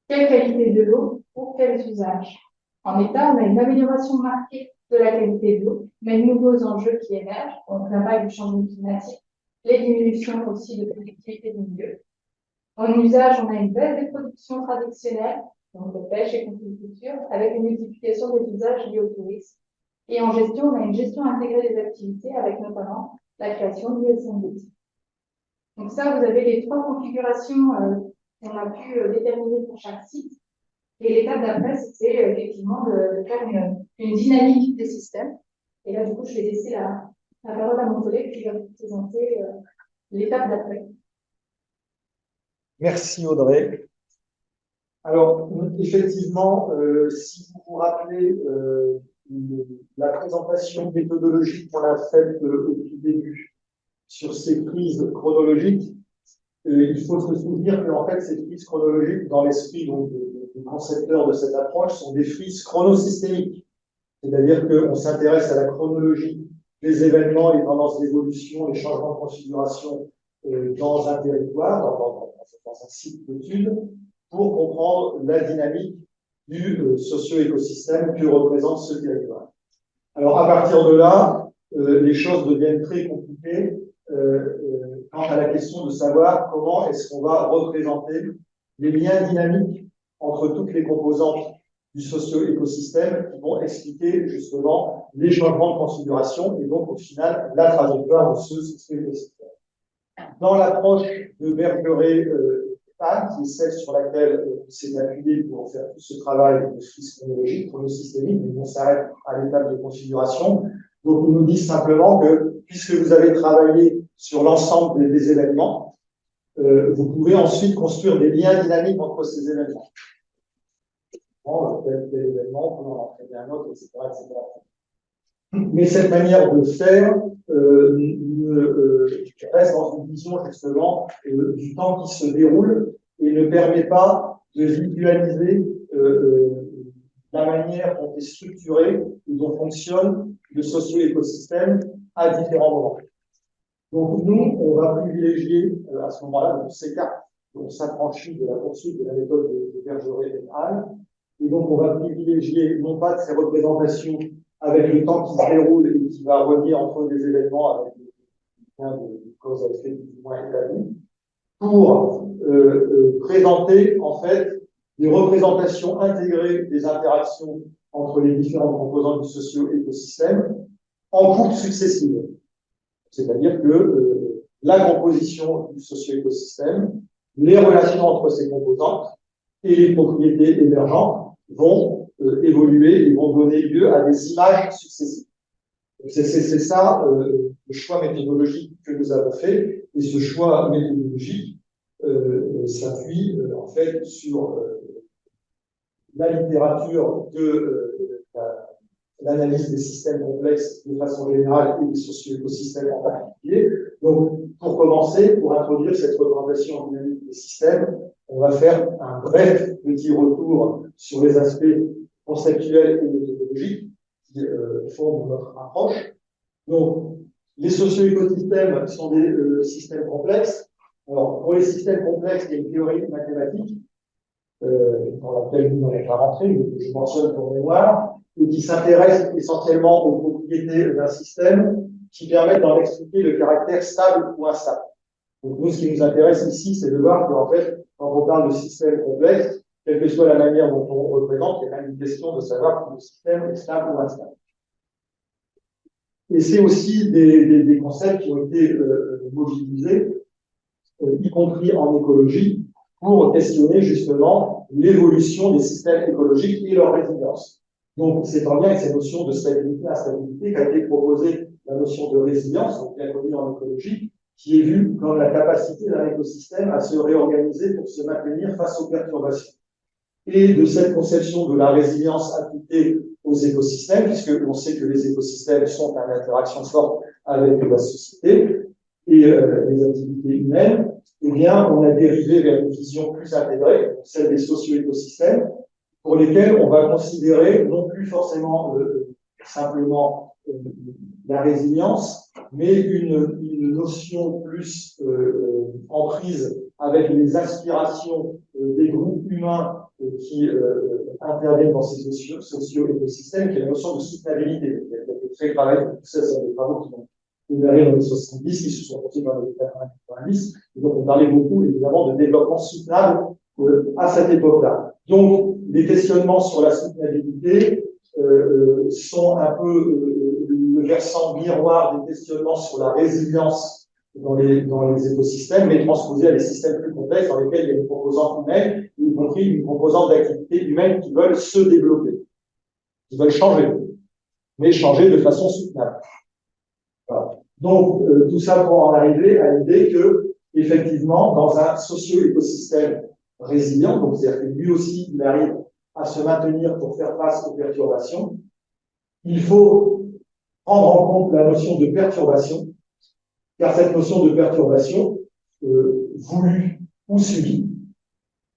Quelle qualité de l'eau pour quels usages? En état, on a une amélioration marquée de la qualité de l'eau, mais de nouveaux enjeux qui émergent, donc l'impact du changement climatique, les diminutions aussi de productivité du milieu. En usage, on a une baisse des productions traditionnelles, donc de pêche et conchyliculture, avec une multiplication des usages liés au tourisme. Et en gestion, on a une gestion intégrée des activités, avec notamment la création du SMBT. Donc ça, vous avez les trois configurations qu'on a pu déterminer pour chaque site. Et l'étape d'après, c'était effectivement de faire une dynamique des systèmes. Et là, du coup, je vais laisser la parole à mon collègue qui va vous présenter l'étape d'après. Merci Audrey. Alors, effectivement, si vous vous rappelez la présentation méthodologique qu'on a faite au tout début sur ces crises chronologiques, il faut se souvenir qu'en fait, ces frises chronologiques, dans l'esprit des concepteurs de cette approche, sont des frises chronosystémiques. C'est-à-dire qu'on s'intéresse à la chronologie des événements, les tendances d'évolution, les changements de configuration dans un territoire, dans un site d'étude, pour comprendre la dynamique du socio-écosystème que représente ce territoire. Alors, à partir de là, les choses deviennent très compliquées quant à la question de savoir comment est-ce qu'on va représenter les liens dynamiques entre toutes les composantes du socio-écosystème qui vont expliquer justement les changements de configuration et donc au final la trajectoire de ce socio-écosystème. Dans l'approche de Bergeret, qui est celle sur laquelle on s'est appuyé pour faire tout ce travail de frise chronologique, chronosystémique, mais on s'arrête à l'étape de configuration. Donc, on nous dit simplement que, puisque vous avez travaillé sur l'ensemble des événements, vous pouvez ensuite construire des liens dynamiques entre ces événements. Tel événement, on peut en entraîner un autre, etc., etc. Mais cette manière de faire reste dans une vision justement du temps qui se déroule et ne permet pas de visualiser la manière dont est structuré et dont fonctionne le socio-écosystème à différents moments. Donc nous, on va privilégier à ce moment-là, on s'écarte, on s'affranchit de la poursuite de la méthode de Bergeret et al. Et donc on va privilégier non pas de ces représentations avec le temps qui se déroule et qui va relier entre des événements avec des liens de cause à effet plus ou moins établis, pour présenter en fait des représentations intégrées des interactions entre les différentes composantes du socio-écosystème en coupes successives. C'est-à-dire que la composition du socio-écosystème, les relations entre ces composantes et les propriétés émergentes vont évoluer et vont donner lieu à des images successives. C'est ça le choix méthodologique que nous avons fait, et ce choix méthodologique s'appuie en fait sur la littérature de l'analyse des systèmes complexes de façon générale et des socio-écosystèmes en particulier. Donc, pour commencer, pour introduire cette représentation dynamique des systèmes, on va faire un bref petit retour sur les aspects conceptuels et méthodologiques qui fondent notre approche. Donc, les socio-écosystèmes sont des systèmes complexes. Alors, pour les systèmes complexes, il y a une théorie mathématique dans laquelle nous n'allons pas rentrer, mais que je mentionne pour mémoire, et qui s'intéresse essentiellement aux propriétés d'un système qui permettent d'en expliquer le caractère stable ou instable. Donc, nous, ce qui nous intéresse ici, c'est de voir qu'en fait, quand on parle de système complexe, quelle que soit la manière dont on représente, il y a même une question de savoir si le système est stable ou instable. Et c'est aussi des concepts qui ont été mobilisés, y compris en écologie, pour questionner justement l'évolution des systèmes écologiques et leur résilience. Donc, c'est en lien avec ces notions de stabilité, instabilité qu'a été proposée la notion de résilience, donc bien connue en écologie, qui est vue comme la capacité d'un écosystème à se réorganiser pour se maintenir face aux perturbations. Et de cette conception de la résilience appliquée aux écosystèmes, puisque l'on sait que les écosystèmes sont en interaction forte avec la société et les activités humaines, eh bien, on a dérivé vers une vision plus intégrée, celle des socio-écosystèmes, pour lesquels on va considérer non plus forcément simplement la résilience, mais une notion plus en prise avec les aspirations des groupes humains qui interviennent dans ces socio-écosystèmes, qui est la notion de soutenabilité. Il y a des très travail, tout ça, c'est des travaux qui ont démarré dans les 70, qui se sont continués dans les 90, et donc on parlait beaucoup évidemment de développement soutenable à cette époque-là. Donc, les questionnements sur la soutenabilité sont un peu le versant miroir des questionnements sur la résilience dans les écosystèmes, mais transposés à des systèmes plus complexes dans lesquels il y a une composante humaine, y compris une composante d'activité humaine qui veulent se développer, qui veulent changer, mais changer de façon soutenable. Voilà. Donc, tout ça pour en arriver à l'idée que, effectivement, dans un socio-écosystème résilient, donc c'est-à-dire que lui aussi, il arrive à se maintenir pour faire face aux perturbations. Il faut prendre en compte la notion de perturbation, car cette notion de perturbation, voulue ou subie,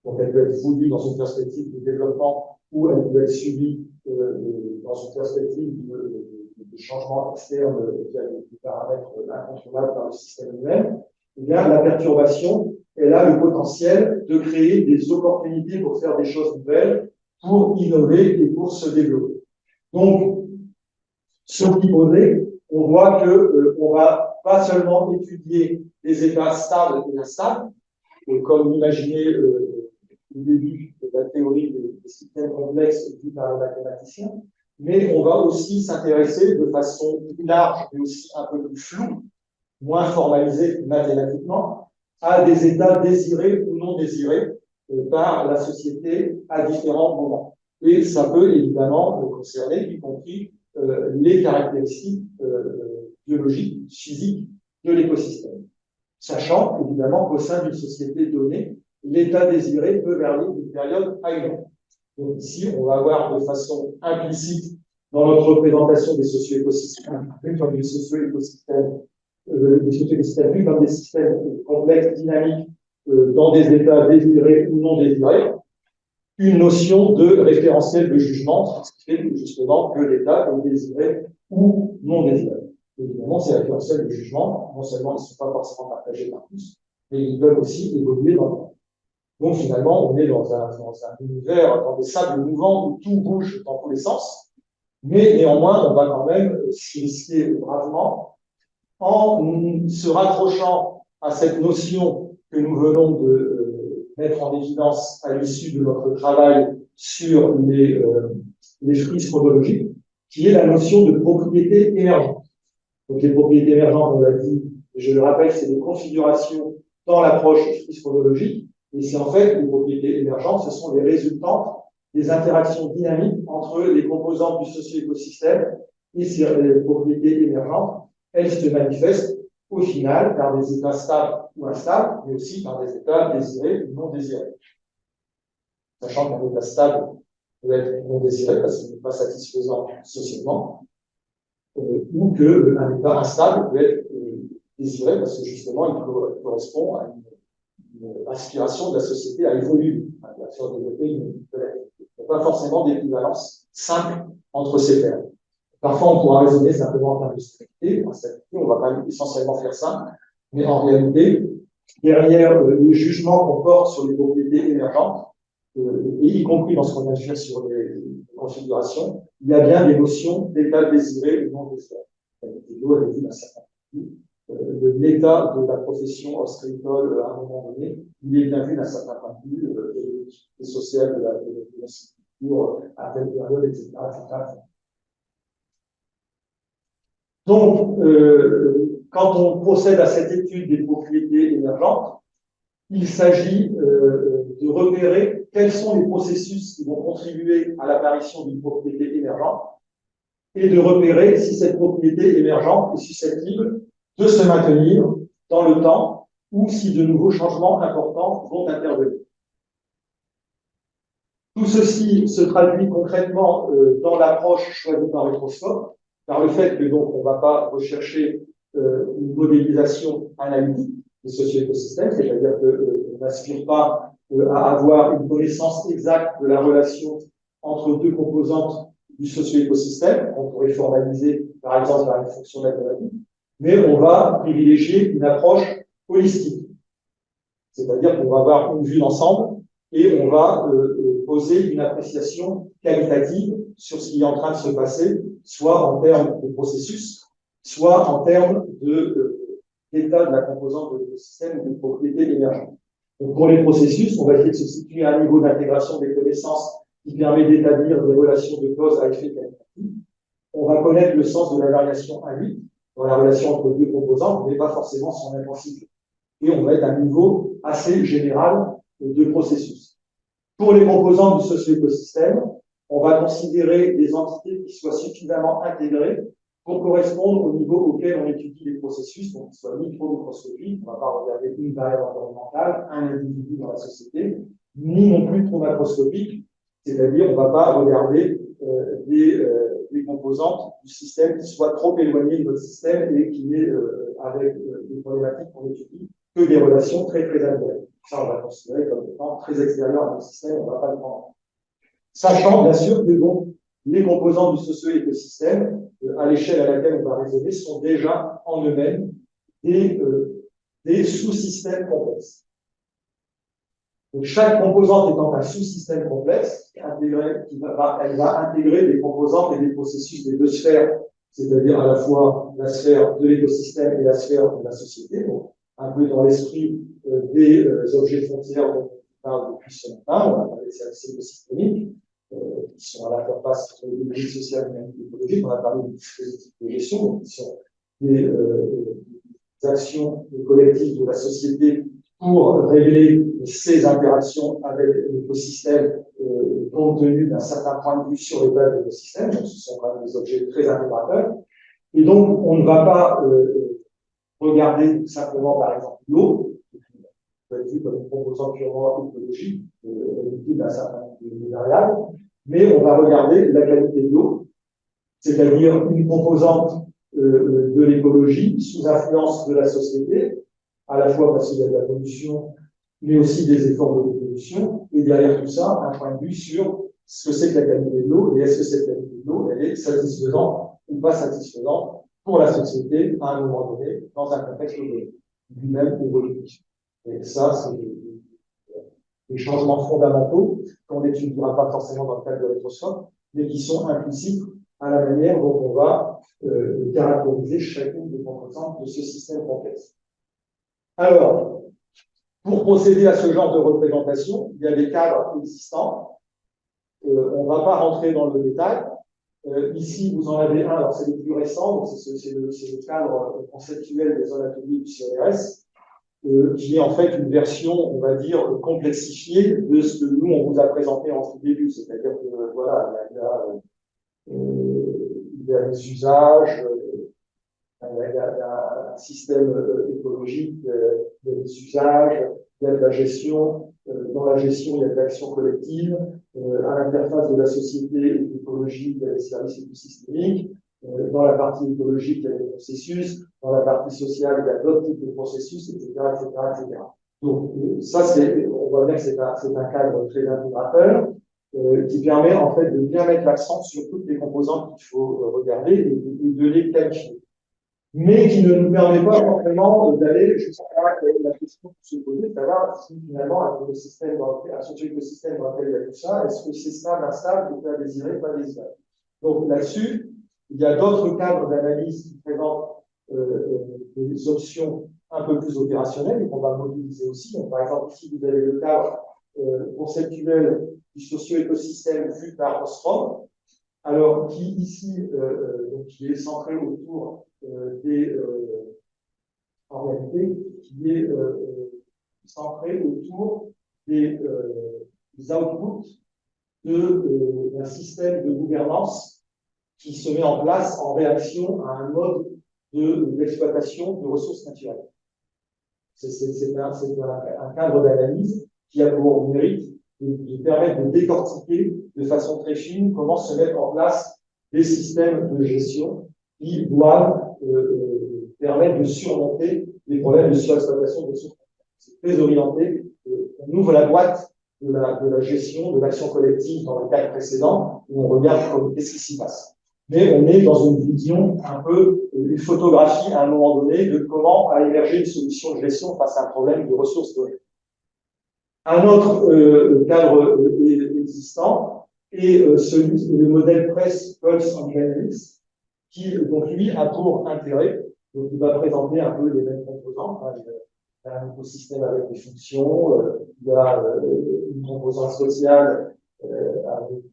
donc elle peut être voulue dans une perspective de développement ou elle peut être subie dans une perspective de changement externe via des paramètres incontrôlables par le système lui-même, eh bien, la perturbation, elle a le potentiel de créer des opportunités pour faire des choses nouvelles, pour innover et pour se développer. Donc, sur l'hypothèse, on voit que on va pas seulement étudier les états stables et instables, comme l'imaginait au début de la théorie des systèmes complexes vus par les mathématiciens, mais on va aussi s'intéresser de façon plus large, mais aussi un peu plus floue, moins formalisée mathématiquement, à des états désirés ou non désirés par la société à différents moments. Et ça peut évidemment concerner, y compris les caractéristiques biologiques, physiques de l'écosystème. Sachant évidemment qu'au sein d'une société donnée, l'état désiré peut varier d'une période à une autre. Donc ici, on va avoir de façon implicite dans notre représentation des socio-écosystèmes, comme des socio-écosystèmes, plus comme des systèmes complexes, dynamiques, dans des états désirés ou non désirés, une notion de référentiel de jugement, ce qui fait justement que l'état est désiré ou non désiré. Évidemment, ces référentiels de jugement, non seulement ils ne sont pas forcément partagés par tous, mais ils peuvent aussi évoluer dans le temps. Donc finalement, on est dans un univers, dans des sables mouvants où tout bouge dans tous les sens, mais néanmoins, on va quand même s'y risquer bravement en se raccrochant à cette notion que nous venons de mettre en évidence à l'issue de notre travail sur les frises chronologiques, qui est la notion de propriété émergente. Donc les propriétés émergentes, on l'a dit, je le rappelle, c'est des configurations dans l'approche frise chronologique, et c'est en fait les propriétés émergentes, ce sont les résultantes des interactions dynamiques entre les composantes du socio-écosystème et ces propriétés émergentes. Elles se manifestent au final par des états stables ou instables, mais aussi par des états désirés ou non désirés. Sachant qu'un état stable peut être non désiré parce qu'il n'est pas satisfaisant socialement, ou qu'un état instable peut être désiré parce que justement il correspond à une aspiration de la société à évoluer, à faire développer une collectivité. Il n'y a pas forcément d'équivalence simple entre ces termes. Parfois, on pourra raisonner simplement en termes de strictité. On va quand même essentiellement faire ça. Mais en réalité, derrière les jugements qu'on porte sur les propriétés émergentes, et y compris dans ce qu'on a fait sur les configurations, il y a bien des notions d'état désiré ou non désiré. Théo avait dit d'un certain point de l'état de la profession ostréicole à un moment donné, il est bien vu d'un certain point de vue et social de la structure à telle période, etc. Donc, quand on procède à cette étude des propriétés émergentes, il s'agit de repérer quels sont les processus qui vont contribuer à l'apparition d'une propriété émergente et de repérer si cette propriété émergente est susceptible de se maintenir dans le temps ou si de nouveaux changements importants vont intervenir. Tout ceci se traduit concrètement dans l'approche choisie par Retroscope, par le fait que donc on ne va pas rechercher une modélisation analytique des socio-écosystèmes, c'est-à-dire qu'on n'aspire pas à avoir une connaissance exacte de la relation entre deux composantes du socio-écosystème, qu'on pourrait formaliser par exemple par une fonction mathématique, mais on va privilégier une approche holistique, c'est-à-dire qu'on va avoir une vue d'ensemble et on va poser une appréciation qualitative sur ce qui est en train de se passer, soit en termes de processus, soit en termes d'état de la composante de l'écosystème ou de propriétés émergentes. Donc, pour les processus, on va essayer de se situer à un niveau d'intégration des connaissances qui permet d'établir des relations de cause à effet qualitatif. On va connaître le sens de la variation à 8 dans la relation entre deux composantes, mais pas forcément son intensité. Et on va être à un niveau assez général de processus. Pour les composantes du socio-écosystème, on va considérer des entités qui soient suffisamment intégrées pour correspondre au niveau auquel on étudie les processus, donc qu'ils soient micro-microscopiques. On ne va pas regarder une variable environnementale, un individu dans la société, ni non plus trop macroscopiques, c'est-à-dire on ne va pas regarder des composantes du système qui soient trop éloignées de notre système et qui aient, avec des problématiques qu'on étudie, que des relations très très indirectes. Ça, on va considérer comme étant très extérieur à notre système, on ne va pas le prendre. Sachant bien sûr que donc, les composants du socio-écosystème, à l'échelle à laquelle on va raisonner, sont déjà en eux-mêmes des sous-systèmes complexes. Donc, chaque composante étant un sous-système complexe, elle va intégrer des composantes et des processus des deux sphères, c'est-à-dire à la fois la sphère de l'écosystème et la sphère de la société, donc un peu dans l'esprit des objets frontières dont on parle depuis ce matin, on va parler des services écosystémiques, qui sont à l'interface entre l'écologie sociale et l'écologie, on a parlé des dispositifs de gestion, donc qui sont des actions collectives de la société pour régler ces interactions avec l'écosystème compte tenu d'un certain point de vue sur l'état de l'écosystème. Donc, ce sont quand même des objets très intégrateurs. Et donc, on ne va pas regarder tout simplement, par exemple, l'eau, qui peut être vue comme une composante purement écologique, utile d'un certain nombre de variables, mais on va regarder la qualité de l'eau, c'est-à-dire une composante de l'écologie sous influence de la société, à la fois parce qu'il y a de la pollution, mais aussi des efforts de pollution, et derrière tout ça, un point de vue sur ce que c'est que la qualité de l'eau, et est-ce que cette qualité de l'eau, elle est satisfaisante ou pas satisfaisante pour la société à un moment donné, dans un contexte lui-même évolutif. Et ça, c'est des changements fondamentaux qu'on n'étudiera pas forcément dans le cadre de rétroscope, mais qui sont implicites à la manière dont on va caractériser chacune des composantes de ce système complexe. Alors, pour procéder à ce genre de représentation, il y a des cadres existants. On ne va pas rentrer dans le détail. Ici, vous en avez un, alors c'est le plus récent, c'est le cadre conceptuel des zones ateliers du CNRS, qui est en fait une version, on va dire, complexifiée de ce que nous, on vous a présenté en tout début. C'est-à-dire que, voilà, il y a des usages, il y a un système écologique, il y a des usages, il y a de la gestion. Dans la gestion, il y a de l'action collective. À l'interface de la société et de l'écologie, il y a des services écosystémiques. Dans la partie écologique, il y a des processus. Dans la partie sociale, il y a d'autres types de processus, etc., etc., etc. Donc, ça, on voit bien que c'est un cadre très intégrateur, qui permet, en fait, de bien mettre l'accent sur toutes les composantes qu'il faut regarder et de les qualifier. Mais qui ne nous permet pas forcément d'aller jusqu'à la question de se poser, de savoir si finalement un socio-écosystème dans lequel il y a tout ça, est-ce que c'est stable, instable, ou pas désiré, pas désiré. Donc là-dessus, il y a d'autres cadres d'analyse qui présentent des options un peu plus opérationnelles et qu'on va mobiliser aussi. Donc, par exemple, ici, vous avez le cadre conceptuel du socio-écosystème vu par Ostrom, alors qui ici, donc, qui est centré autour en réalité, qui est centré autour des outputs d'un système de gouvernance qui se met en place en réaction à un mode d'exploitation de ressources naturelles. C'est un cadre d'analyse qui a pour mérite de permettre de décortiquer de façon très fine comment se mettent en place des systèmes de gestion qui doivent permettre de surmonter les problèmes de surexploitation des ressources. C'est très orienté. On ouvre la boîte de la gestion, de l'action collective dans le cadre précédent, où on regarde qu'est-ce qui s'y passe. Mais on est dans une vision un peu, une photographie à un moment donné de comment a émergé une solution de gestion face à un problème de ressources données. Un autre cadre existant est le modèle Press Pulse and Dynamics, qui, donc, lui, a pour intérêt, donc, il va présenter un peu les mêmes composants. Hein, il y a un écosystème avec des fonctions, il y a une composante sociale avec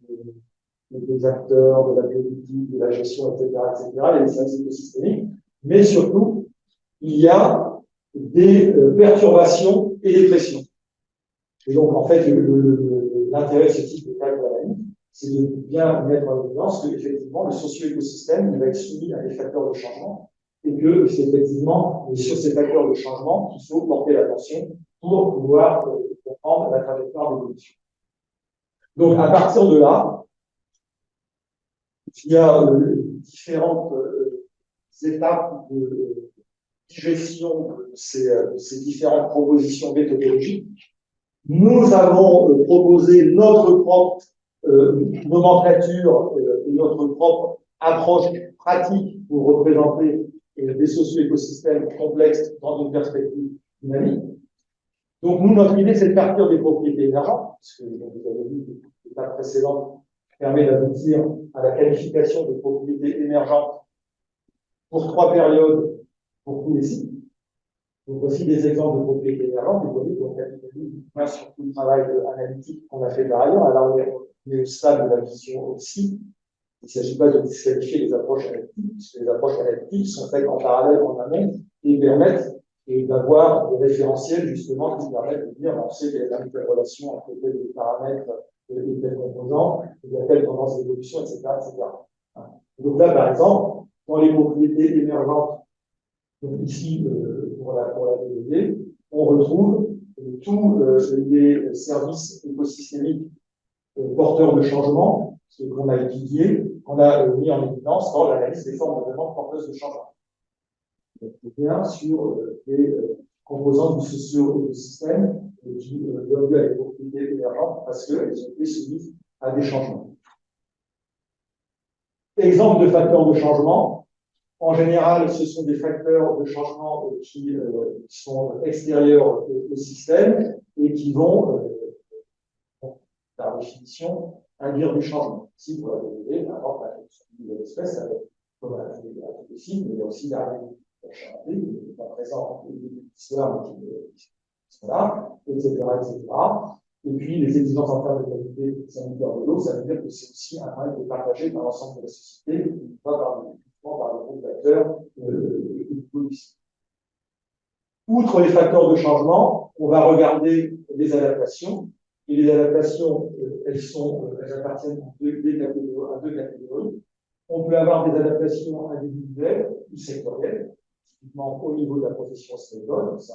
des acteurs, de la politique, de la gestion, etc., etc., il y a des services écosystémiques, mais surtout, il y a des perturbations et des pressions. Et donc, en fait, l'intérêt de ce type de cadre d'analyse, c'est de bien mettre en évidence que, effectivement, le socio-écosystème va être soumis à des facteurs de changement et que c'est effectivement sur ces facteurs de changement qu'il faut porter l'attention pour pouvoir prendre la trajectoire d'évolution. Donc, à partir de là, il y a différentes étapes de digestion de ces différentes propositions méthodologiques. Nous avons proposé notre propre nomenclature et notre propre approche pratique pour représenter des socio-écosystèmes complexes dans une perspective dynamique. Donc, nous, notre idée, c'est de partir des propriétés émergentes, parce que vous avez vu que l'étape précédente permet d'aboutir à la qualification de propriétés émergentes pour 3 périodes pour tous les sites. Donc, voici des exemples de propriétés émergentes. Vous voyez qu'on capitalise sur tout le travail analytique qu'on a fait par ailleurs. Alors, on est au stade de la vision aussi. Il ne s'agit pas de disqualifier les approches analytiques, puisque les approches analytiques sont faites en parallèle en amont et permettent d'avoir des référentiels, justement, qui permettent de dire, on sait qu'il y a telle relation entre tels paramètres et tels composants, il y a telle tendance d'évolution, etc., etc. Donc là, par exemple, dans les propriétés émergentes, donc ici, pour la DDD, on retrouve tous les services écosystémiques porteurs de changement, ce qu'on a étudié, qu'on a mis en évidence dans l'analyse des formes de demande porteuses de changement. Donc, bien sur les composantes du socio-écosystème qui donnent lieu à des propriétés émergentes parce qu'elles ont été soumises à des changements. Exemple de facteurs de changement. En général, ce sont des facteurs de changement qui sont extérieurs au système et qui vont, par définition, induire des changements. Ici, pour la DDD, par exemple, la fonction de l'espèce, comme on a fait des signes, mais il y a aussi l'arrêt qui n'est pas présent dans l'histoire, mais qui sont là, etc., etc. Et puis, les exigences en termes de qualité sanitaire de l'eau, ça veut dire que c'est aussi un moyen de partager par l'ensemble de la société, pas par le groupe d'acteurs de police. Outre les facteurs de changement, on va regarder les adaptations. Et les adaptations, elles appartiennent à deux catégories. On peut avoir des adaptations individuelles ou sectorielles, typiquement au niveau de la profession agricole. Ça,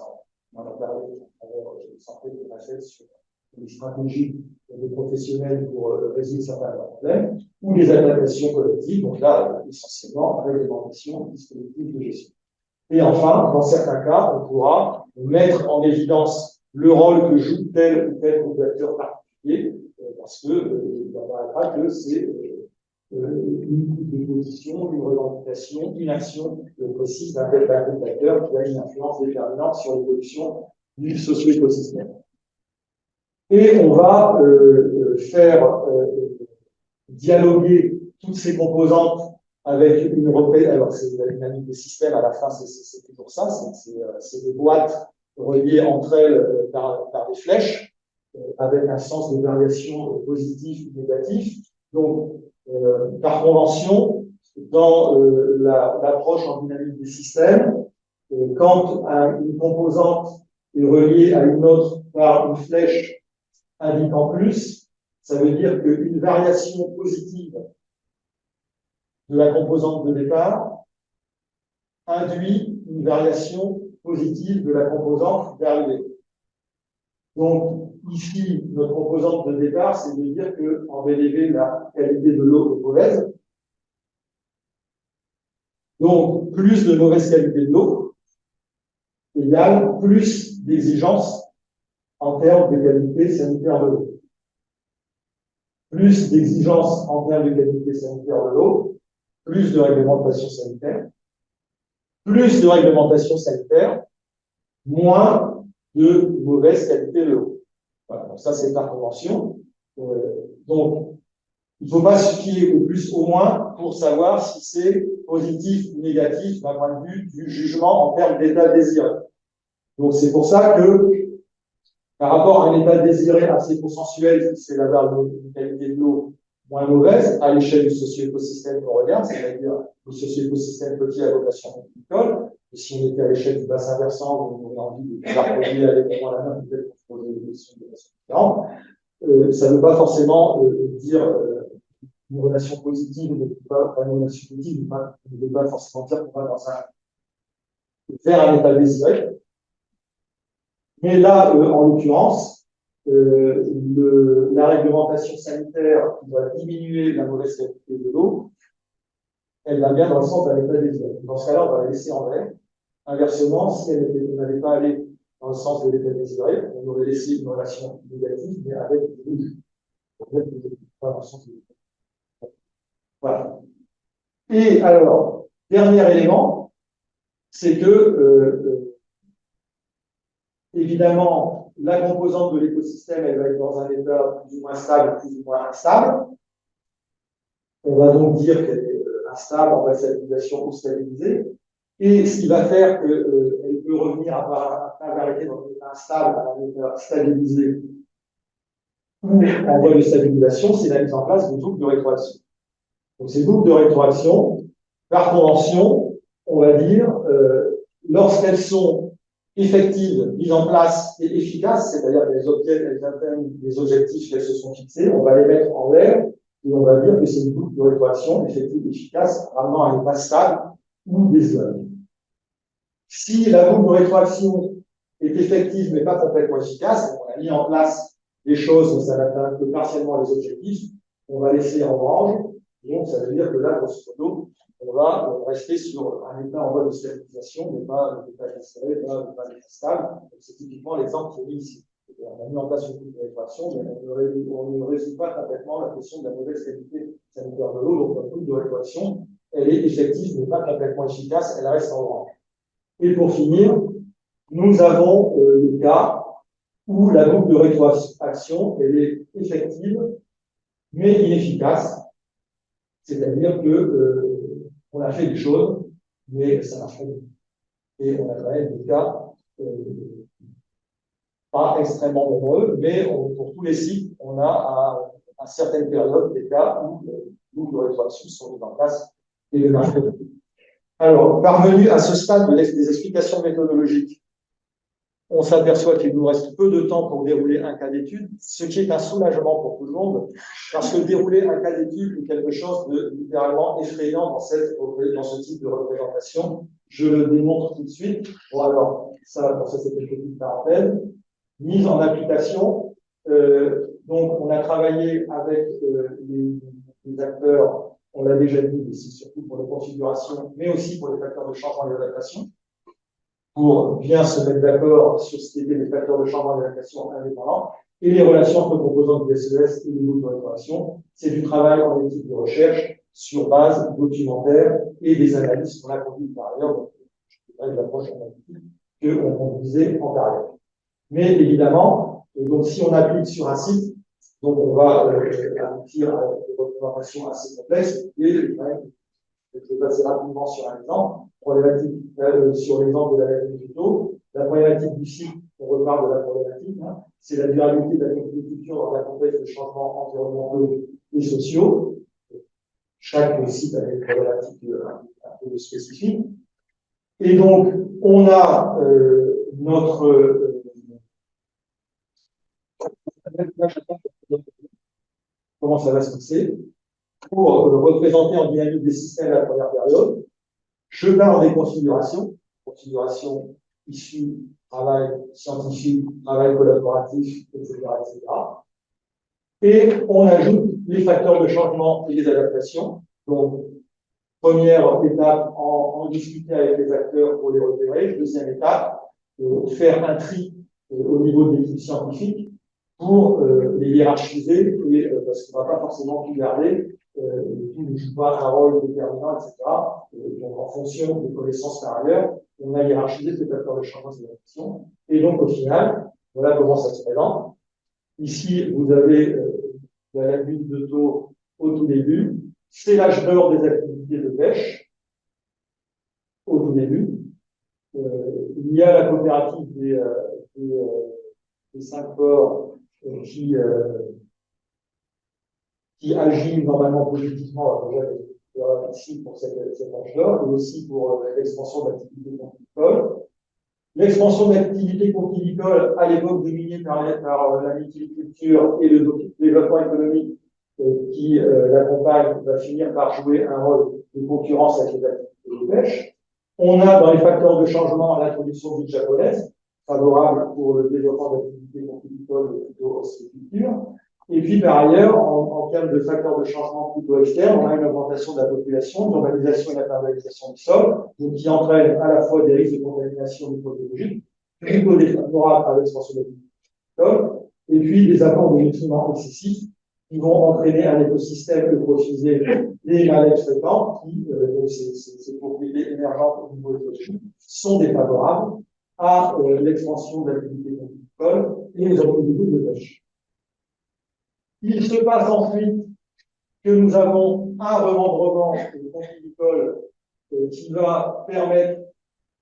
on en a parlé à travers le centre de la chaise sur les stratégies des professionnels pour résoudre certains problèmes, ou les adaptations collectives, donc là, essentiellement, réglementation, dispositifs de gestion. Et enfin, dans certains cas, on pourra mettre en évidence le rôle que joue tel ou tel groupe d'acteurs particulier, parce que on apparaîtra que c'est une position, une revendication, une action précise d'un tel groupe d'acteurs qui a une influence déterminante sur l'évolution du socio-écosystème. Et on va faire dialoguer toutes ces composantes avec une repère. Alors, c'est la dynamique des systèmes, à la fin, c'est toujours ça, c'est des boîtes reliées entre elles par des flèches, avec un sens de variation positif ou négatif. Donc, par convention, dans l'approche en dynamique des systèmes, quand une composante est reliée à une autre par une flèche indiquant plus, ça veut dire qu'une variation positive de la composante de départ induit une variation positive de la composante d'arrivée. Donc, ici, notre composante de départ, c'est de dire qu'en VDV, la qualité de l'eau est mauvaise. Donc, plus de mauvaise qualité de l'eau égale plus d'exigences en termes de qualité sanitaire de l'eau. Plus d'exigences en termes de qualité sanitaire de l'eau, plus de réglementation sanitaire. Plus de réglementation sanitaire, moins de mauvaise qualité de l'eau. Voilà, donc ça c'est par convention. Donc, il ne faut pas se fier au plus au moins pour savoir si c'est positif ou négatif d'un point de vue du jugement en termes d'état désiré. Donc c'est pour ça que, par rapport à un état désiré assez consensuel, si c'est la qualité de l'eau moins mauvaise, à l'échelle du socio-écosystème qu'on regarde, c'est-à-dire le socio-écosystème petit à vocation viticole, et si on était à l'échelle du bassin versant, où on a envie de pouvoir produire avec la main, peut-être pour poser des questions de façon différente, ça ne veut pas forcément dire une relation positive, une relation positive ne veut pas forcément dire qu'on va vers un état désiré. Mais là, en l'occurrence, la réglementation sanitaire qui va diminuer la mauvaise qualité de l'eau, elle va bien dans le sens d'un état désiré. Dans ce cas-là, on va la laisser en vert. Inversement, si elle n'avait pas allé dans le sens de l'état désiré, on aurait laissé une relation négative, mais avec du rouge. Pas dans le sens de l'état désiré. Voilà. Et alors, dernier élément, c'est que, évidemment, la composante de l'écosystème, elle va être dans un état plus ou moins stable, plus ou moins instable. On va donc dire qu'elle est instable, en stabilisation ou stabilisée. Et ce qui va faire qu'elle peut revenir après avoir été dans un état instable à un état stabilisé ou en voie de stabilisation, c'est la mise en place de boucles de rétroaction. Donc ces boucles de rétroaction, par convention, on va dire, lorsqu'elles sont effectives, mises en place et efficaces, c'est-à-dire qu'elles atteignent les objectifs qu'elles se sont fixés, on va les mettre en vert et on va dire que c'est une boucle de rétroaction effective et efficace, ramenant à un état stable ou désiré. Si la boucle de rétroaction est effective mais pas complètement efficace, on a mis en place des choses mais ça n'atteint que partiellement les objectifs, on va laisser en orange. Donc ça veut dire que là, grosso modo, on va rester sur un état en voie de stabilisation, mais pas un état désiré, pas un état stable. C'est typiquement l'exemple qui est mis ici. On a mis en place une boucle de rétroaction, mais on ne résout pas complètement la question de la mauvaise qualité sanitaire de l'eau. Donc la boucle de rétroaction, elle est effective mais pas complètement efficace, elle reste en orange. Et pour finir, nous avons le cas où la boucle de rétroaction, elle est effective, mais inefficace. C'est-à-dire que on a fait des choses, mais ça marche pas bien. Et on a quand même des cas pas extrêmement nombreux, mais pour tous les sites, on a à certaines périodes des cas où les boucles de rétroaction sont mises en place et ne marchent pas. Alors, parvenu à ce stade des explications méthodologiques, on s'aperçoit qu'il nous reste peu de temps pour dérouler un cas d'étude, ce qui est un soulagement pour tout le monde, parce que dérouler un cas d'étude est quelque chose de littéralement effrayant dans ce type de représentation. Je le démontre tout de suite. Bon, alors, ça c'était une petite parenthèse. Mise en application. Donc, on a travaillé avec les acteurs. On l'a déjà dit, mais c'est surtout pour les configurations, mais aussi pour les facteurs de changement et d'adaptation, pour bien se mettre d'accord sur ce qui était les facteurs de changement et d'adaptation indépendants, et les relations entre composantes du SES et les boucles de rétroaction. C'est du travail en équipe de recherche sur base documentaire et des analyses qu'on a conduites par ailleurs, donc je dirais de l'approche analytique qu'on conduisait en carrière. Mais évidemment, donc si on applique sur un site, donc on va aboutir à des représentations assez complexes et je vais passer rapidement sur un exemple, problématique sur l'exemple de l'analyse du taux. La problématique du site, on repart de la problématique, c'est la durabilité de la culture dans un contexte de changements environnementaux et sociaux. Chaque site a des problématiques un peu spécifiques. Et donc, on a comment ça va se passer pour représenter en dynamique des systèmes à la première période. Je pars des configurations issues travail scientifique, travail collaboratif, etc., etc. Et on ajoute les facteurs de changement et les adaptations. Donc, première étape, en discuter avec les acteurs pour les repérer. Deuxième étape, faire un tri au niveau de l'équipe scientifique pour les hiérarchiser, et, parce qu'on ne va pas forcément tout garder, tout ne joue pas un rôle déterminant, etc. Donc, en fonction des connaissances par ailleurs, on a hiérarchisé ces facteurs de changement et d'adaptation. Et donc, au final, voilà comment ça se présente. Ici, vous avez la lagune de taux au tout début. C'est l'âge d'or des activités de pêche au tout début. Il y a la coopérative des 5 ports qui agit normalement positivement ici pour cet âge d'or, et aussi pour l'expansion de l'activité conchylicole. L'expansion de l'activité conchylicole, à l'époque dominée par la mytiliculture et le développement économique qui l'accompagne, va finir par jouer un rôle de concurrence avec les activités de pêche. On a dans les facteurs de changement l'introduction d'huile japonaise, favorable pour le développement d'activités conchylicoles et plutôt ostréiculture. Et puis, par ailleurs, en termes de facteurs de changement plutôt externes, on a une augmentation de la population, l'urbanisation et la perméabilisation du sol, donc qui entraîne à la fois des risques de contamination microbiologique, plutôt défavorables à l'expansion de l'activité conchylicole, et puis des apports de nutriments excessifs qui vont entraîner un écosystème euprophisé des maladies fréquentes, qui, donc ces propriétés émergentes au niveau écologique, sont défavorables à l'expansion de l'activité conchylicole et aux activités de pêche. Il se passe ensuite que nous avons un remembrement conchylicole qui va permettre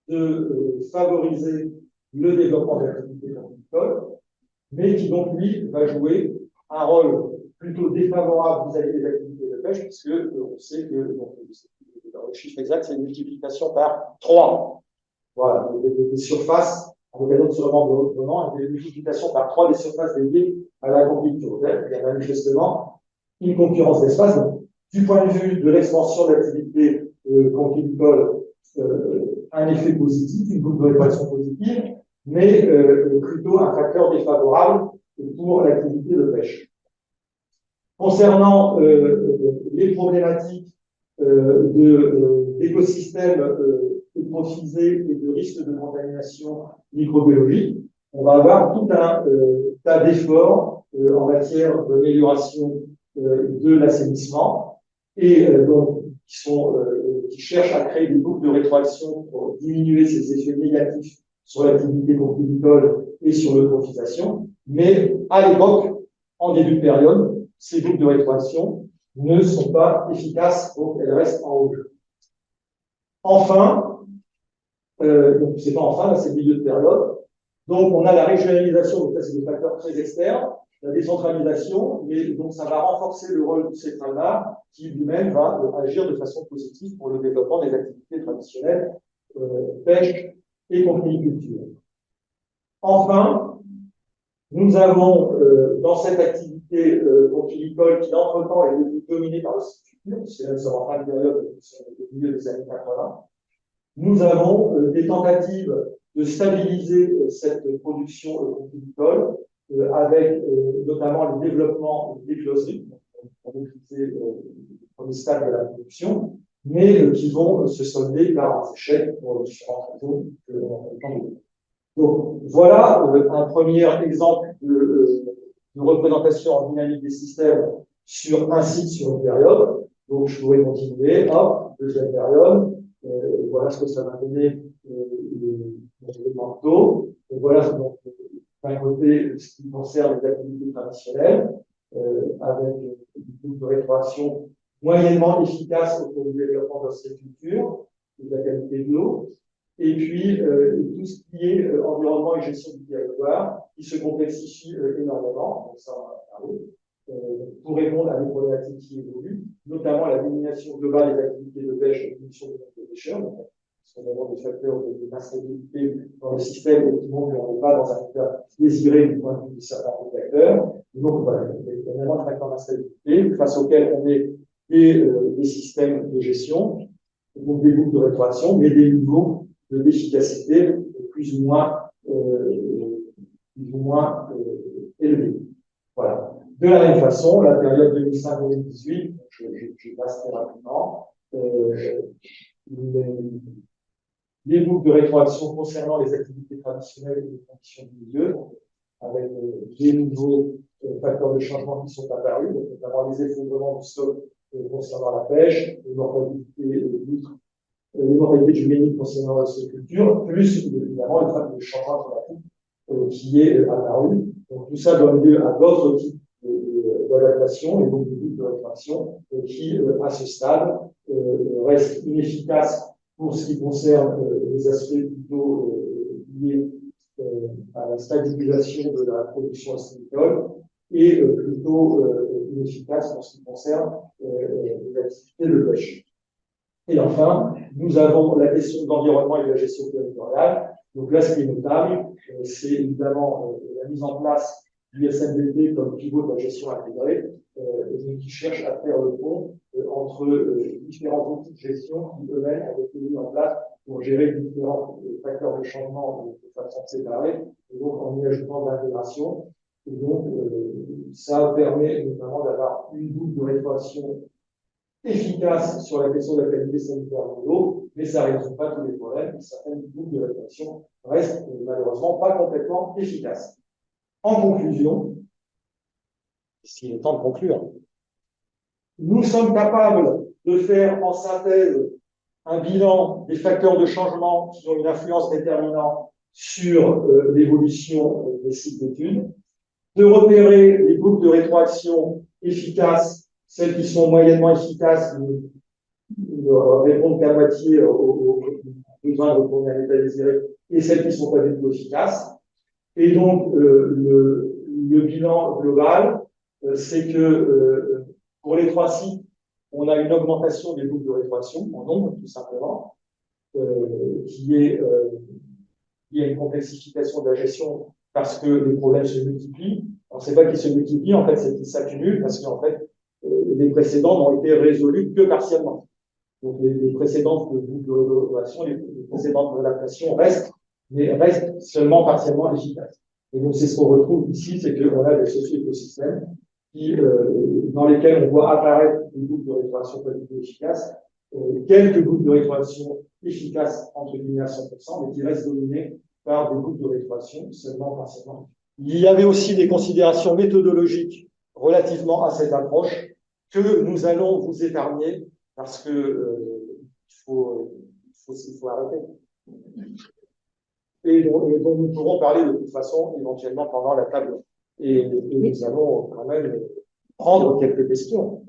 de favoriser le développement de l'activité conchylicole, mais qui donc, lui, va jouer un rôle plutôt défavorable vis-à-vis des activités de pêche, puisque on sait que donc, le chiffre exact, c'est une multiplication par 3. Voilà, des surfaces, à l'occasion de ce remembrement, une multiplication par 3 des surfaces dédiées à l'agriculture. Il y a manifestement une concurrence d'espace. Donc, du point de vue de l'expansion de l'activité conchylicole, un effet positif, une boucle de répartition positive, mais plutôt un facteur défavorable pour l'activité de pêche. Concernant les problématiques d'écosystèmes euprophisés et de risque de contamination microbiologique, on va avoir tout un tas d'efforts en matière d'amélioration de l'assainissement et donc qui cherchent à créer des boucles de rétroaction pour diminuer ces effets négatifs sur l'activité conchylicole et sur l'euprophisation. Mais à l'époque, en début de période, ces boucles de rétroaction ne sont pas efficaces, donc elles restent en haut. Enfin, donc c'est pas enfin, c'est le milieu de période. Donc on a la régionalisation, donc ça c'est des facteurs très externes, la décentralisation, mais donc ça va renforcer le rôle du secteur-là, qui lui-même va agir de façon positive pour le développement des activités traditionnelles, pêche et conchyliculture. Enfin, nous avons dans cette activité conchylicole qui entre-temps est devenue dominée par l'ostréiculture, c'est en fin de période, au milieu des années 80, nous avons des tentatives de stabiliser cette production conchylicole avec notamment le développement des closeries, on a maîtrisé le premier stade de la production, mais qui vont se solder par un échec pour différentes raisons que l'on a le temps de voir. Donc, voilà un premier exemple de représentation en dynamique des systèmes sur un site, sur une période. Donc, je pourrais continuer. Hop, deuxième période. Voilà ce que ça va donner le manteau. Voilà donc d'un côté ce qui concerne les activités traditionnelles, avec une boucle de rétroaction moyennement efficace au cours du développement de l'ostréiculture et de la qualité de l'eau. Et puis, tout ce qui est environnement et gestion du territoire, qui se complexifie énormément, donc ça, on va parler, pour répondre à des problématiques qui évoluent, notamment la domination globale des activités de pêche et diminution des pêcheurs, parce qu'on a vraiment des facteurs d'instabilité dans le système qui montrent qu'on n'est pas dans un état désiré du point de vue de certains acteurs. Donc, voilà, il y a énormément de facteurs d'instabilité face auxquels on met des systèmes de gestion, donc des boucles de rétroaction, mais des niveaux d'efficacité plus ou moins élevés. Voilà. De la même façon, la période 2005-2018, je passe très rapidement, les boucles de rétroaction concernant les activités traditionnelles et les conditions du milieu, avec des nouveaux facteurs de changement qui sont apparus, donc notamment les effondrements du sol concernant la pêche, les mortalités d'huîtres, les mortalités juvéniles concernant la culture, plus évidemment le fait de changement climatique qui est apparu. Donc tout ça donne lieu à d'autres types d'adaptation et donc de boucles de rétroaction qui, à ce stade, restent inefficaces pour ce qui concerne les aspects plutôt liés à la stabilisation de la production ostréicole et plutôt inefficaces pour ce qui concerne les activités de pêche. Et enfin, nous avons la question de l'environnement et de la gestion territoriale. Donc là, ce qui est notable, c'est évidemment la mise en place du SNDT comme pivot de la gestion intégrée, qui cherche à faire le pont entre différents outils de gestion qui eux-mêmes ont été mis en place pour gérer différents facteurs de changement de façon séparée, et donc en y ajoutant de l'intégration. Et donc, ça permet notamment d'avoir une boucle de rétroaction efficace sur la question de la qualité sanitaire de l'eau, mais ça ne résout pas tous les problèmes. Certaines boucles de rétroaction restent malheureusement pas complètement efficaces. En conclusion, s'il est temps de conclure, nous sommes capables de faire en synthèse un bilan des facteurs de changement qui ont une influence déterminante sur l'évolution des sites d'études, de repérer les boucles de rétroaction efficaces, celles qui sont moyennement efficaces, ne répondent qu'à moitié aux besoins de retourner à l'état désiré, et celles qui ne sont pas du tout efficaces. Et donc, le bilan global, c'est que pour les 3 sites, on a une augmentation des boucles de rétroaction en nombre, tout simplement, qui est il y a une complexification de la gestion parce que les problèmes se multiplient. On ne sait pas qu'ils se multiplient, en fait, c'est qu'ils s'accumulent parce qu'en fait, les précédents n'ont été résolus que partiellement. Donc, les précédentes boucles de rétroaction, les précédentes adaptations restent, mais restent seulement partiellement efficaces. Et donc, c'est ce qu'on retrouve ici, c'est qu'on a des socio-écosystèmes dans lesquels on voit apparaître des boucles de rétroaction pas du tout efficaces, quelques boucles de rétroaction efficaces entre guillemets à 100%, mais qui restent dominées par des boucles de rétroaction seulement partiellement. Il y avait aussi des considérations méthodologiques relativement à cette approche que nous allons vous épargner parce que il faut arrêter. Et dont nous pourrons parler de toute façon éventuellement pendant la table. Et nous allons quand même prendre quelques questions.